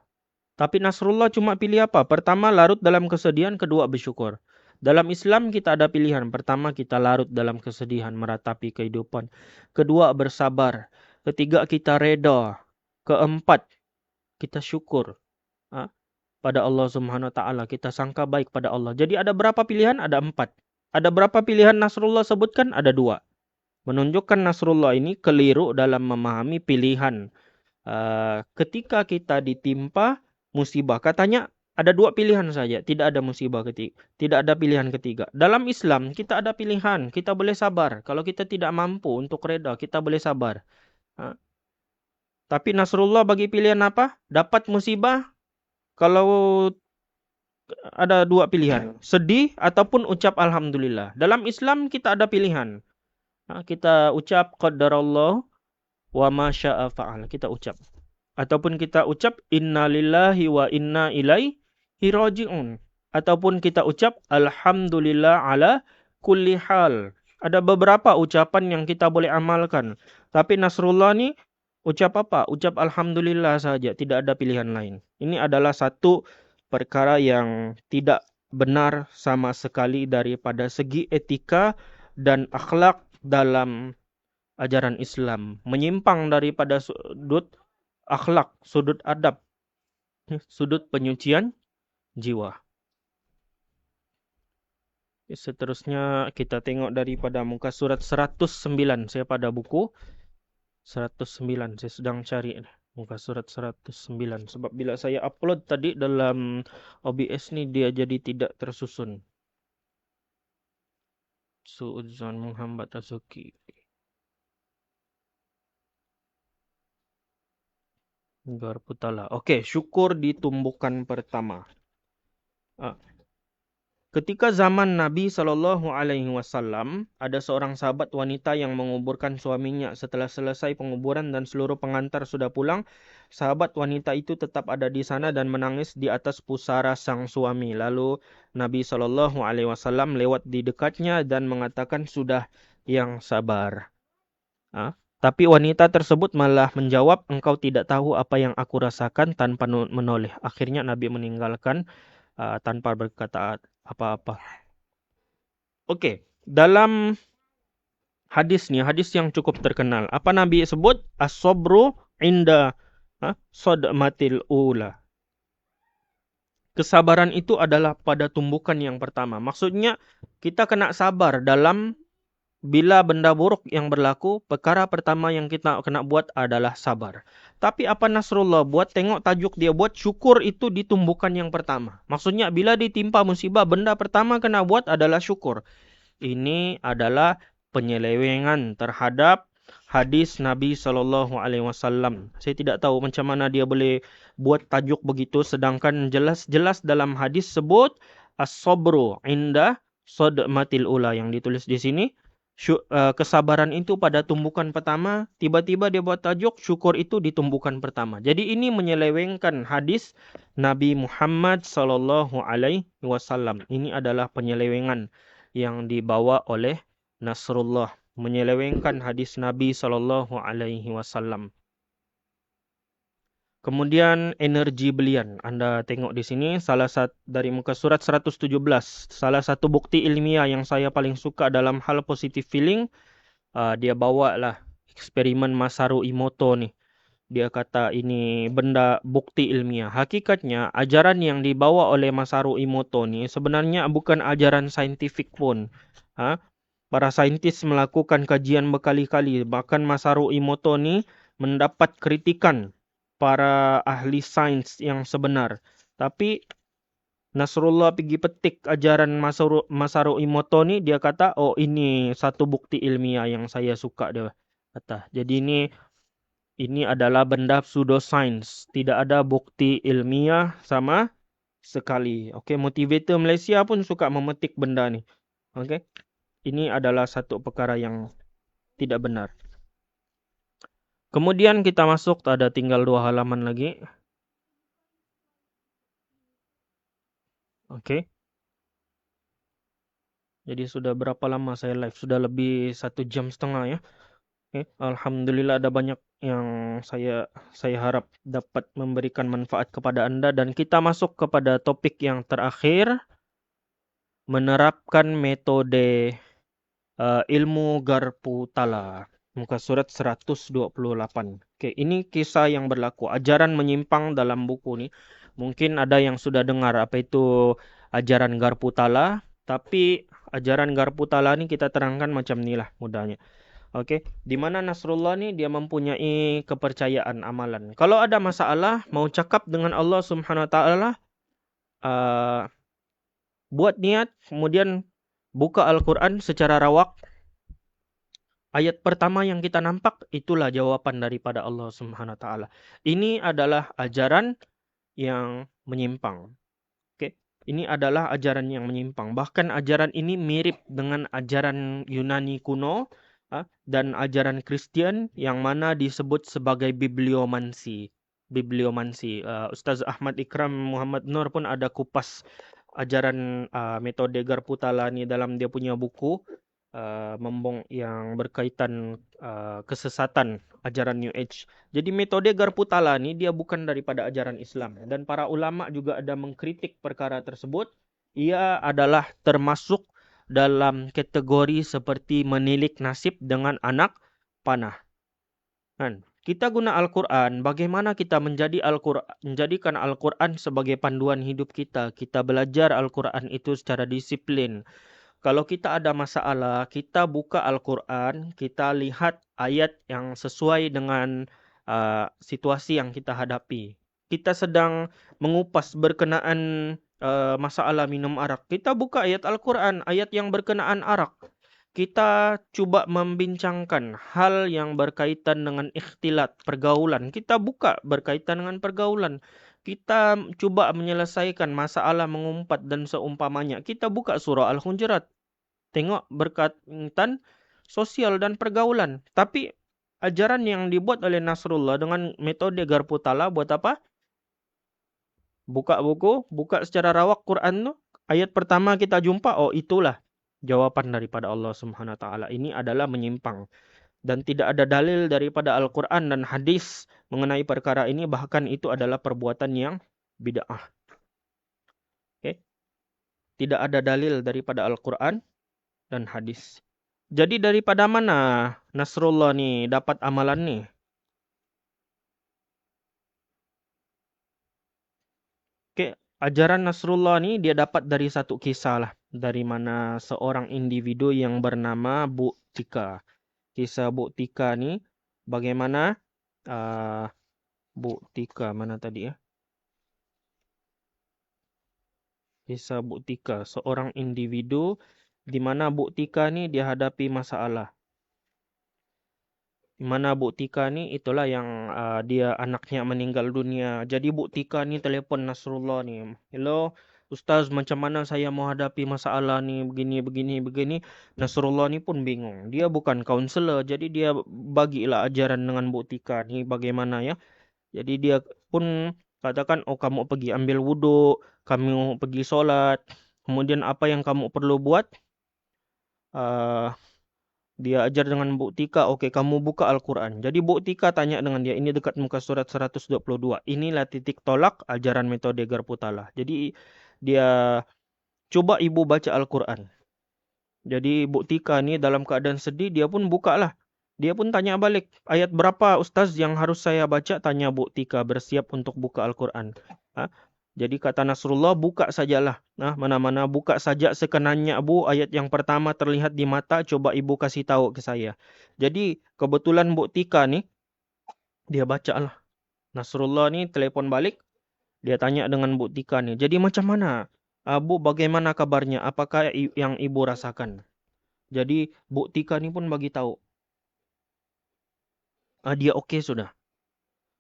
Tapi Nasrullah cuma pilih apa? Pertama, larut dalam kesedihan. Kedua, bersyukur. Dalam Islam kita ada pilihan. Pertama, kita larut dalam kesedihan, meratapi kehidupan. Kedua, bersabar. Ketiga, kita reda. Keempat, kita syukur pada Allah Subhanahu wa taala. Kita sangka baik pada Allah. Jadi ada berapa pilihan? Ada 4. Ada berapa pilihan Nasrullah sebutkan? Ada 2. Menunjukkan Nasrullah ini keliru dalam memahami pilihan. Ketika kita ditimpa musibah, katanya ada 2 pilihan saja, tidak ada musibah ketiga, tidak ada pilihan ketiga. Dalam Islam kita ada pilihan, kita boleh sabar. Kalau kita tidak mampu untuk reda, kita boleh sabar. Tapi Nasrullah bagi pilihan apa? Dapat musibah, kalau ada 2 pilihan, sedih ataupun ucap Alhamdulillah. Dalam Islam kita ada pilihan. Kita ucap qadarallah wa ma syaa fa'al. Kita ucap. Ataupun kita ucap innalillahi wa inna ilaihi raji'un. Ataupun kita ucap alhamdulillah ala kulli hal. Ada beberapa ucapan yang kita boleh amalkan. Tapi Nasrullah ni ucap apa? Ucap alhamdulillah saja, tidak ada pilihan lain. Ini adalah satu perkara yang tidak benar sama sekali daripada segi etika dan akhlak dalam ajaran Islam. Menyimpang daripada sudut akhlak, sudut adab, sudut penyucian jiwa. Seterusnya kita tengok daripada muka surat 109. Saya pada buku 109. Saya sedang cari muka surat 109. Sebab bila saya upload tadi dalam OBS ni dia jadi tidak tersusun. Suudzon menghambat rezeki. Garputala. Okey, syukur ditumbuhkan pertama. Ketika zaman Nabi SAW, ada seorang sahabat wanita yang menguburkan suaminya. Setelah selesai penguburan dan seluruh pengantar sudah pulang, sahabat wanita itu tetap ada di sana dan menangis di atas pusara sang suami. Lalu Nabi SAW lewat di dekatnya dan mengatakan, sudah yang sabar. Tapi wanita tersebut malah menjawab, engkau tidak tahu apa yang aku rasakan, tanpa menoleh. Akhirnya Nabi meninggalkan tanpa berkata apa-apa. Oke, dalam hadis nih, hadis yang cukup terkenal. Apa Nabi sebut? As-sabru inda sodmatil ula. Kesabaran itu adalah pada tumbukan yang pertama. Maksudnya kita kena sabar dalam bila benda buruk yang berlaku, perkara pertama yang kita kena buat adalah sabar. Tapi apa Nasrullah buat? Tengok tajuk dia buat, syukur itu di tumbukan yang pertama. Maksudnya bila ditimpa musibah, benda pertama kena buat adalah syukur. Ini adalah penyelewengan terhadap hadis Nabi SAW. Saya tidak tahu macam mana dia boleh buat tajuk begitu, sedangkan jelas-jelas dalam hadis sebut as-sabru inda sodmatil ula yang ditulis di sini. Kesabaran itu pada tumbukan pertama, tiba-tiba dia buat tajuk syukur itu di tumbukan pertama. Jadi ini menyelewengkan hadis Nabi Muhammad SAW. Ini adalah penyelewengan yang dibawa oleh Nasrullah, menyelewengkan hadis Nabi SAW. Kemudian energi belian. Anda tengok di sini salah satu dari muka surat 117. Salah satu bukti ilmiah yang saya paling suka dalam hal positive feeling, dia bawa lah eksperimen Masaru Emoto nih. Dia kata ini benda bukti ilmiah. Hakikatnya ajaran yang dibawa oleh Masaru Emoto nih sebenarnya bukan ajaran saintifik pun. Para saintis melakukan kajian berkali-kali. Bahkan Masaru Emoto nih mendapat kritikan para ahli sains yang sebenar. Tapi Nasrullah pergi petik ajaran Masaru Emoto ni, dia kata, oh ini satu bukti ilmiah yang saya suka, dia kata. Jadi ini adalah benda pseudoscience, tidak ada bukti ilmiah sama sekali. Okey, motivator Malaysia pun suka memetik benda ni. Okey. Ini adalah satu perkara yang tidak benar. Kemudian kita masuk, ada tinggal 2 halaman lagi. Okey. Jadi sudah berapa lama saya live? Sudah lebih 1,5 jam ya. Okay. Alhamdulillah ada banyak yang saya harap dapat memberikan manfaat kepada anda. Dan kita masuk kepada topik yang terakhir. Menerapkan metode ilmu garpu tala. Muka surat 128. Okay, ini kisah yang berlaku. Ajaran menyimpang dalam buku ni. Mungkin ada yang sudah dengar apa itu ajaran garpu tala. Tapi ajaran garpu tala ni kita terangkan macam ni lah mudahnya. Okey, di mana Nasrullah ni dia mempunyai kepercayaan amalan. Kalau ada masalah mau cakap dengan Allah Subhanahu Wa Taala, buat niat, kemudian buka Al-Quran secara rawak. Ayat pertama yang kita nampak itulah jawapan daripada Allah Subhanahu Wa Taala. Ini adalah ajaran yang menyimpang. Okey, ini adalah ajaran yang menyimpang. Bahkan ajaran ini mirip dengan ajaran Yunani kuno dan ajaran Kristian yang mana disebut sebagai bibliomansi. Ustaz Ahmad Ikram Muhammad Nur pun ada kupas ajaran metode garpu tala ni dalam dia punya buku membong yang berkaitan kesesatan ajaran New Age. Jadi metode garpu tala ni dia bukan daripada ajaran Islam, dan para ulama juga ada mengkritik perkara tersebut. Ia adalah termasuk dalam kategori seperti menilik nasib dengan anak panah. Kan? Kita guna Al-Quran, bagaimana kita menjadikan Al-Quran sebagai panduan hidup kita. Kita belajar Al-Quran itu secara disiplin. Kalau kita ada masalah, kita buka Al-Quran, kita lihat ayat yang sesuai dengan situasi yang kita hadapi. Kita sedang mengupas berkenaan masalah minum arak. Kita buka ayat Al-Quran, ayat yang berkenaan arak. Kita cuba membincangkan hal yang berkaitan dengan ikhtilat, pergaulan. Kita buka berkaitan dengan pergaulan. Kita cuba menyelesaikan masalah mengumpat dan seumpamanya. Kita buka surah Al-Hujurat. Tengok berkaitan sosial dan pergaulan. Tapi ajaran yang dibuat oleh Nasrullah dengan metode garpu tala buat apa? Buka buku, buka secara rawak Quran tu. Ayat pertama kita jumpa, oh itulah jawapan daripada Allah Subhanahu Wa Taala. Ini adalah menyimpang. Dan tidak ada dalil daripada Al-Quran dan hadis mengenai perkara ini. Bahkan itu adalah perbuatan yang bid'ah. Okay. Tidak ada dalil daripada Al-Quran dan hadis. Jadi daripada mana Nasrullah nih dapat amalan nih? Oke, ajaran Nasrullah nih dia dapat dari satu kisah lah. Dari mana seorang individu yang bernama Bu Tika. Kisah Bu Tika nih bagaimana Bu Tika mana tadi ya? Kisah Bu Tika, seorang individu di mana Bu Tika nih dia hadapi masalah. Di mana Bu Tika nih itulah yang dia anaknya meninggal dunia. Jadi Bu Tika nih telepon Nasrullah nih. Hello, Ustaz, macam mana saya mau hadapi masalah nih begini. Nasrullah nih pun bingung. Dia bukan kaunselor, jadi dia bagilah ajaran dengan Bu Tika nih bagaimana ya. Jadi dia pun katakan, oh kamu pergi ambil wudhu, kamu pergi sholat, kemudian apa yang kamu perlu buat? Dia ajar dengan Bu Tika, oke kamu buka Al-Quran. Jadi Bu Tika tanya dengan dia, ini dekat muka surat 122. Inilah titik tolak ajaran metode Garputala. Jadi dia coba ibu baca Al-Quran. Jadi Bu Tika ini dalam keadaan sedih, dia pun buka lah. Dia pun tanya balik, ayat berapa Ustaz yang harus saya baca? Tanya Bu Tika, bersiap untuk buka Al-Quran. Jadi kata Nasrullah, buka sajalah. Nah, mana-mana buka saja sekenanya Bu. Ayat yang pertama terlihat di mata, coba ibu kasih tahu ke saya. Jadi kebetulan Bu Tika nih, dia baca lah. Nasrullah nih telepon balik, dia tanya dengan Bu Tika nih. Jadi macam mana? Bu, bagaimana kabarnya? Apakah yang ibu rasakan? Jadi Bu Tika nih pun bagi tahu. Dia oke sudah.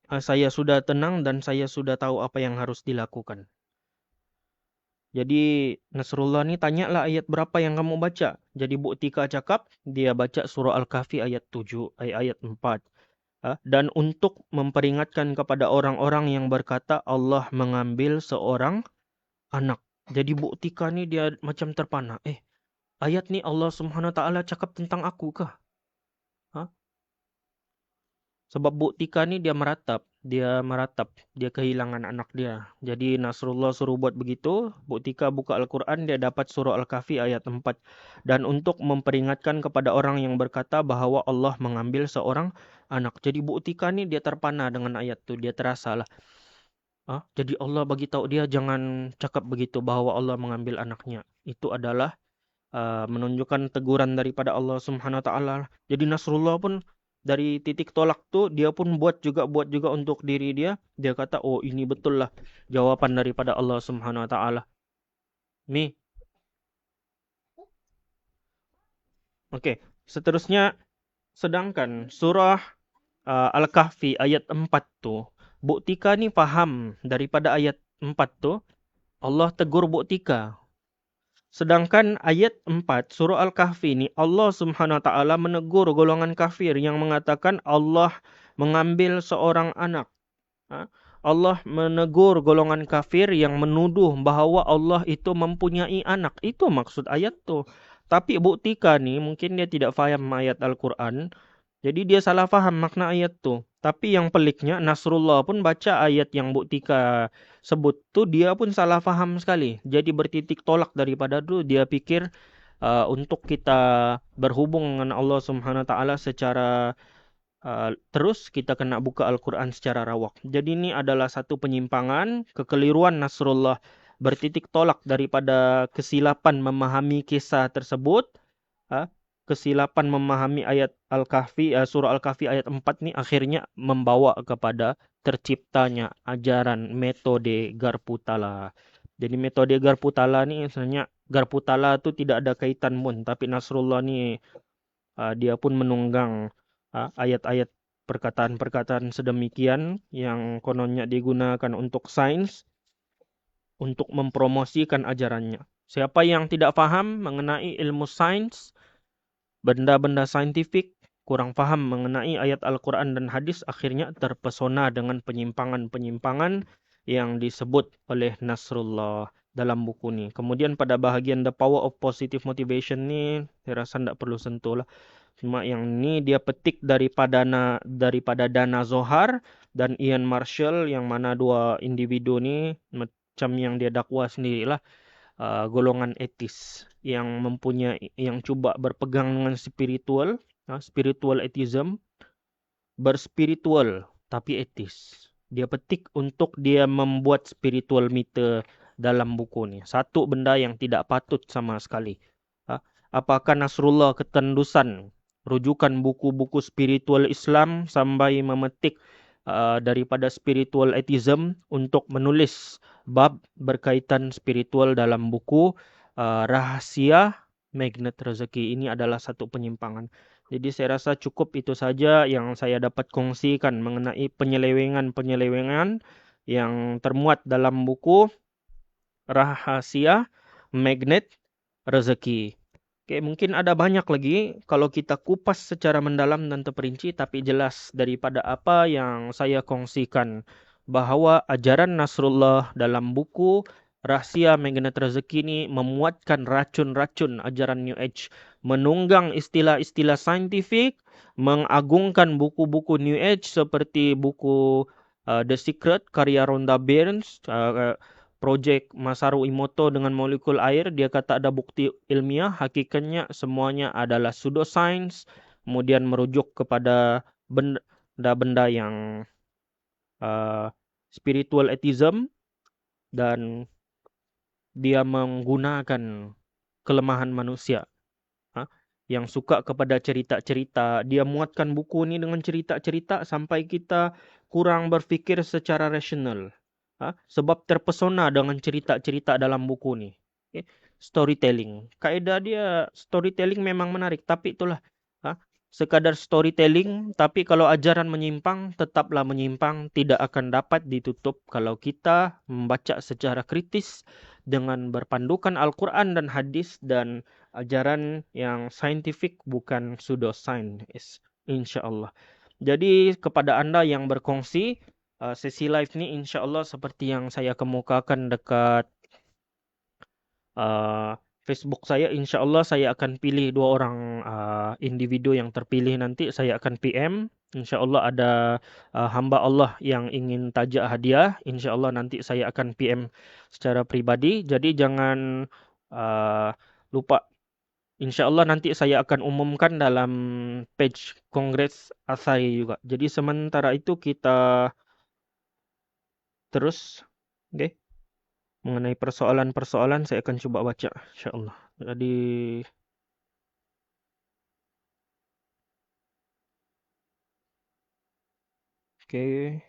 Saya sudah tenang dan saya sudah tahu apa yang harus dilakukan. Jadi Nasrullah nih tanya lah ayat berapa yang kamu baca. Jadi Bu Tika cakap dia baca surah Al-Kahfi ayat 7, ayat 4. Dan untuk memperingatkan kepada orang-orang yang berkata Allah mengambil seorang anak. Jadi Bu Tika nih dia macam terpana. Ayat nih Allah Subhanahu wa taala cakap tentang aku kah? Sebab Bu Tika nih dia meratap, dia kehilangan anak dia. Jadi Nasrullah suruh buat begitu, Bu Tika buka Al-Quran, dia dapat surah Al-Kahfi ayat 4. Dan untuk memperingatkan kepada orang yang berkata bahwa Allah mengambil seorang anak. Jadi Bu Tika nih dia terpana dengan ayat itu, dia terasa lah. Jadi Allah bagi tahu dia jangan cakap begitu bahwa Allah mengambil anaknya. Itu adalah menunjukkan teguran daripada Allah Subhanahu wa taala. Jadi Nasrullah pun dari titik tolak tuh dia pun buat juga untuk diri dia. Dia kata, "Oh, ini betul lah jawaban daripada Allah Subhanahu wa taala." Nih. Oke, seterusnya sedangkan surah Al-Kahfi ayat 4 tuh, Bu Tika nih paham daripada ayat 4 tuh Allah tegur Bu Tika. Sedangkan ayat 4 surah Al-Kahfi ini Allah Subhanahu wa taala menegur golongan kafir yang mengatakan Allah mengambil seorang anak. Allah menegur golongan kafir yang menuduh bahwa Allah itu mempunyai anak. Itu maksud ayat tuh. Tapi Bu Tika nih mungkin dia tidak faham ayat Al-Quran. Jadi dia salah faham makna ayat tuh. Tapi yang peliknya Nasrullah pun baca ayat yang Bu Tika sebut tuh dia pun salah faham sekali. Jadi bertitik tolak daripada itu dia pikir untuk kita berhubung dengan Allah Subhanahu wa taala secara terus kita kena buka Al-Quran secara rawak. Jadi ini adalah satu penyimpangan, kekeliruan Nasrullah bertitik tolak daripada kesilapan memahami kisah tersebut. Kesilapan memahami ayat Al-Kahfi, surah Al-Kahfi ayat 4 ini akhirnya membawa kepada terciptanya ajaran metode Garputala. Jadi metode Garputala ini sebenarnya Garputala itu tidak ada kaitan pun, tapi Nasrullah ini dia pun menunggang ayat-ayat perkataan-perkataan sedemikian yang kononnya digunakan untuk sains untuk mempromosikan ajarannya. Siapa yang tidak paham mengenai ilmu sains, benda-benda saintifik, kurang paham mengenai ayat Al-Quran dan hadis, akhirnya terpesona dengan penyimpangan-penyimpangan yang disebut oleh Nasrullah dalam buku ini. Kemudian pada bahagian The Power of Positive Motivation ni, saya rasa tidak perlu sentuh lah. Cuma yang ini dia petik daripada Dana Zohar dan Ian Marshall, yang mana dua individu ni macam yang dia dakwa sendirilah. golongan etis yang cuba berpegang dengan spiritual, spiritual atheism, berspiritual tapi etis. Dia petik untuk dia membuat spiritual meter dalam buku ni. Satu benda yang tidak patut sama sekali. Apakah Nasrullah ketendusan rujukan buku-buku spiritual Islam sampai memetik daripada spiritual atheism untuk menulis bab berkaitan spiritual dalam buku Rahasia Magnet Rezeki. Ini adalah satu penyimpangan. Jadi saya rasa cukup itu saja yang saya dapat kongsikan mengenai penyelewengan-penyelewengan yang termuat dalam buku Rahasia Magnet Rezeki. Oke, mungkin ada banyak lagi kalau kita kupas secara mendalam dan terperinci, tapi jelas daripada apa yang saya kongsikan bahwa ajaran Nasrullah dalam buku Rahasia Magnet Rezeki ini memuatkan racun-racun ajaran New Age, menunggang istilah-istilah saintifik, mengagungkan buku-buku New Age seperti buku The Secret karya Rhonda Byrne, projek Masaru Emoto dengan molekul air. Dia kata ada bukti ilmiah, hakikatnya semuanya adalah pseudoscience, kemudian merujuk kepada benda-benda yang spiritual atheism, dan dia menggunakan kelemahan manusia yang suka kepada cerita-cerita. Dia muatkan buku ini dengan cerita-cerita sampai kita kurang berfikir secara rasional. Sebab terpesona dengan cerita-cerita dalam buku ni. Okay. Storytelling. Kaedah dia storytelling memang menarik. Tapi itulah. Sekadar storytelling. Tapi kalau ajaran menyimpang, tetaplah menyimpang. Tidak akan dapat ditutup kalau kita membaca secara kritis dengan berpandukan Al-Quran dan hadis dan ajaran yang saintifik, bukan pseudoscience, insyaAllah. Jadi kepada anda yang berkongsi, sesi live ni insyaAllah seperti yang saya kemukakan dekat Facebook saya, insyaAllah saya akan pilih 2 orang individu yang terpilih nanti. Saya akan PM. InsyaAllah ada hamba Allah yang ingin tajak hadiah. InsyaAllah nanti saya akan PM secara pribadi. Jadi jangan lupa. InsyaAllah nanti saya akan umumkan dalam page Kongres Athari juga. Jadi sementara itu kita terus. Okay. Mengenai persoalan-persoalan saya akan coba baca, insyaAllah. Jadi okay.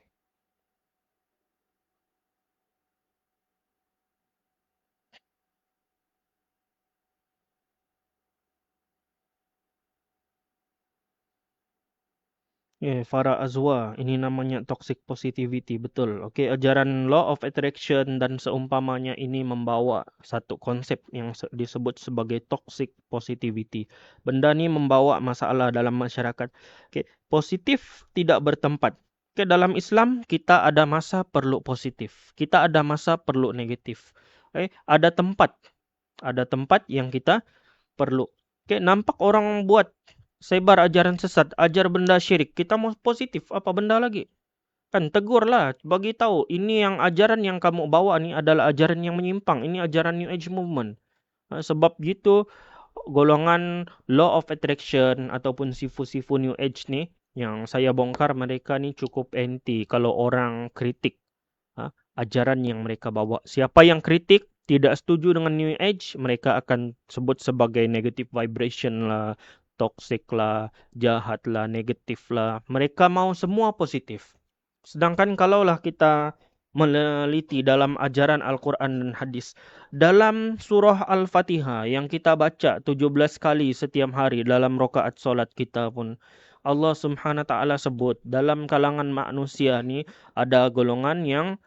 Farah Azwa, ini namanya toxic positivity, betul. Okey, ajaran law of attraction dan seumpamanya ini membawa satu konsep yang disebut sebagai toxic positivity. Benda ni membawa masalah dalam masyarakat. Okey, positif tidak bertempat. Okey, dalam Islam kita ada masa perlu positif, kita ada masa perlu negatif. Okey, ada tempat yang kita perlu. Okey, nampak orang buat sebar ajaran sesat, ajar benda syirik, kita mau positif, apa benda lagi? Kan tegurlah, bagi tahu ini yang ajaran yang kamu bawa ni adalah ajaran yang menyimpang, ini ajaran New Age movement. Sebab gitu golongan law of attraction ataupun sifu-sifu New Age ni yang saya bongkar, mereka ni cukup anti kalau orang kritik ajaran yang mereka bawa. Siapa yang kritik, tidak setuju dengan New Age, mereka akan sebut sebagai negative vibration lah, toxic lah, jahat lah, negatif lah. Mereka mau semua positif. Sedangkan kalaulah kita meneliti dalam ajaran Al-Quran dan hadis, dalam surah Al-Fatihah yang kita baca 17 kali setiap hari dalam rakaat solat kita pun, Allah Subhanahu Wa Taala sebut dalam kalangan manusia ni ada golongan yang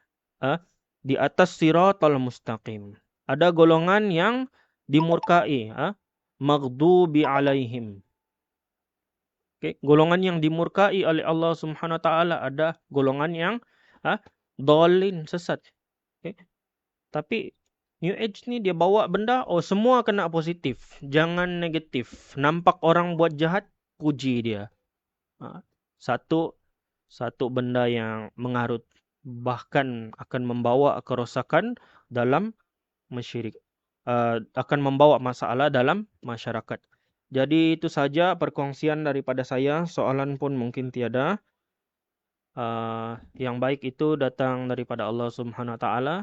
di atas siratal mustaqim. Ada golongan yang dimurkai, maghdubi alaihim. Okay. Golongan yang dimurkai oleh Allah Subhanahu Wa Taala, ada golongan yang dhalin, sesat. Okay. Tapi New Age ni dia bawa benda, semua kena positif, jangan negatif. Nampak orang buat jahat, puji dia. Satu benda yang mengarut, bahkan akan membawa kerosakan dalam masyarakat. akan membawa masalah dalam masyarakat. Jadi itu saja perkongsian daripada saya. Soalan pun mungkin tiada. Yang baik itu datang daripada Allah Subhanahu Wa Taala.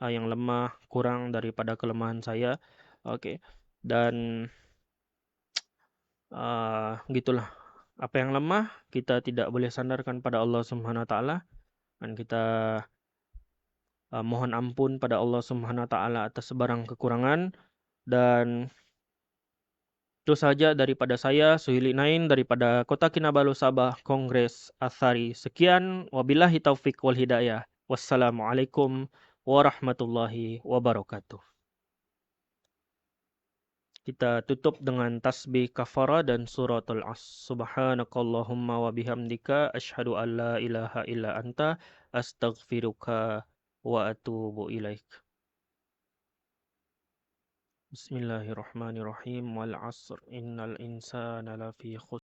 Yang lemah kurang daripada kelemahan saya. Oke. Dan gitulah. Apa yang lemah kita tidak boleh sandarkan pada Allah Subhanahu Wa Taala, dan kita mohon ampun pada Allah Subhanahu Wa Taala atas sebarang kekurangan. Dan itu saja daripada saya, Suhili Nain, daripada Kota Kinabalu, Sabah, Kongres Athari. Sekian, wabillahi taufik wal hidayah. Wassalamualaikum warahmatullahi wabarakatuh. Kita tutup dengan tasbih kafara dan suratul as. Subhanakallahumma wa bihamdika asyhadu an la ilaha illa anta astaghfiruka wa atubu ilaik. Bismillahirrahmanirrahim. Wal asr innal insana lafi khusr.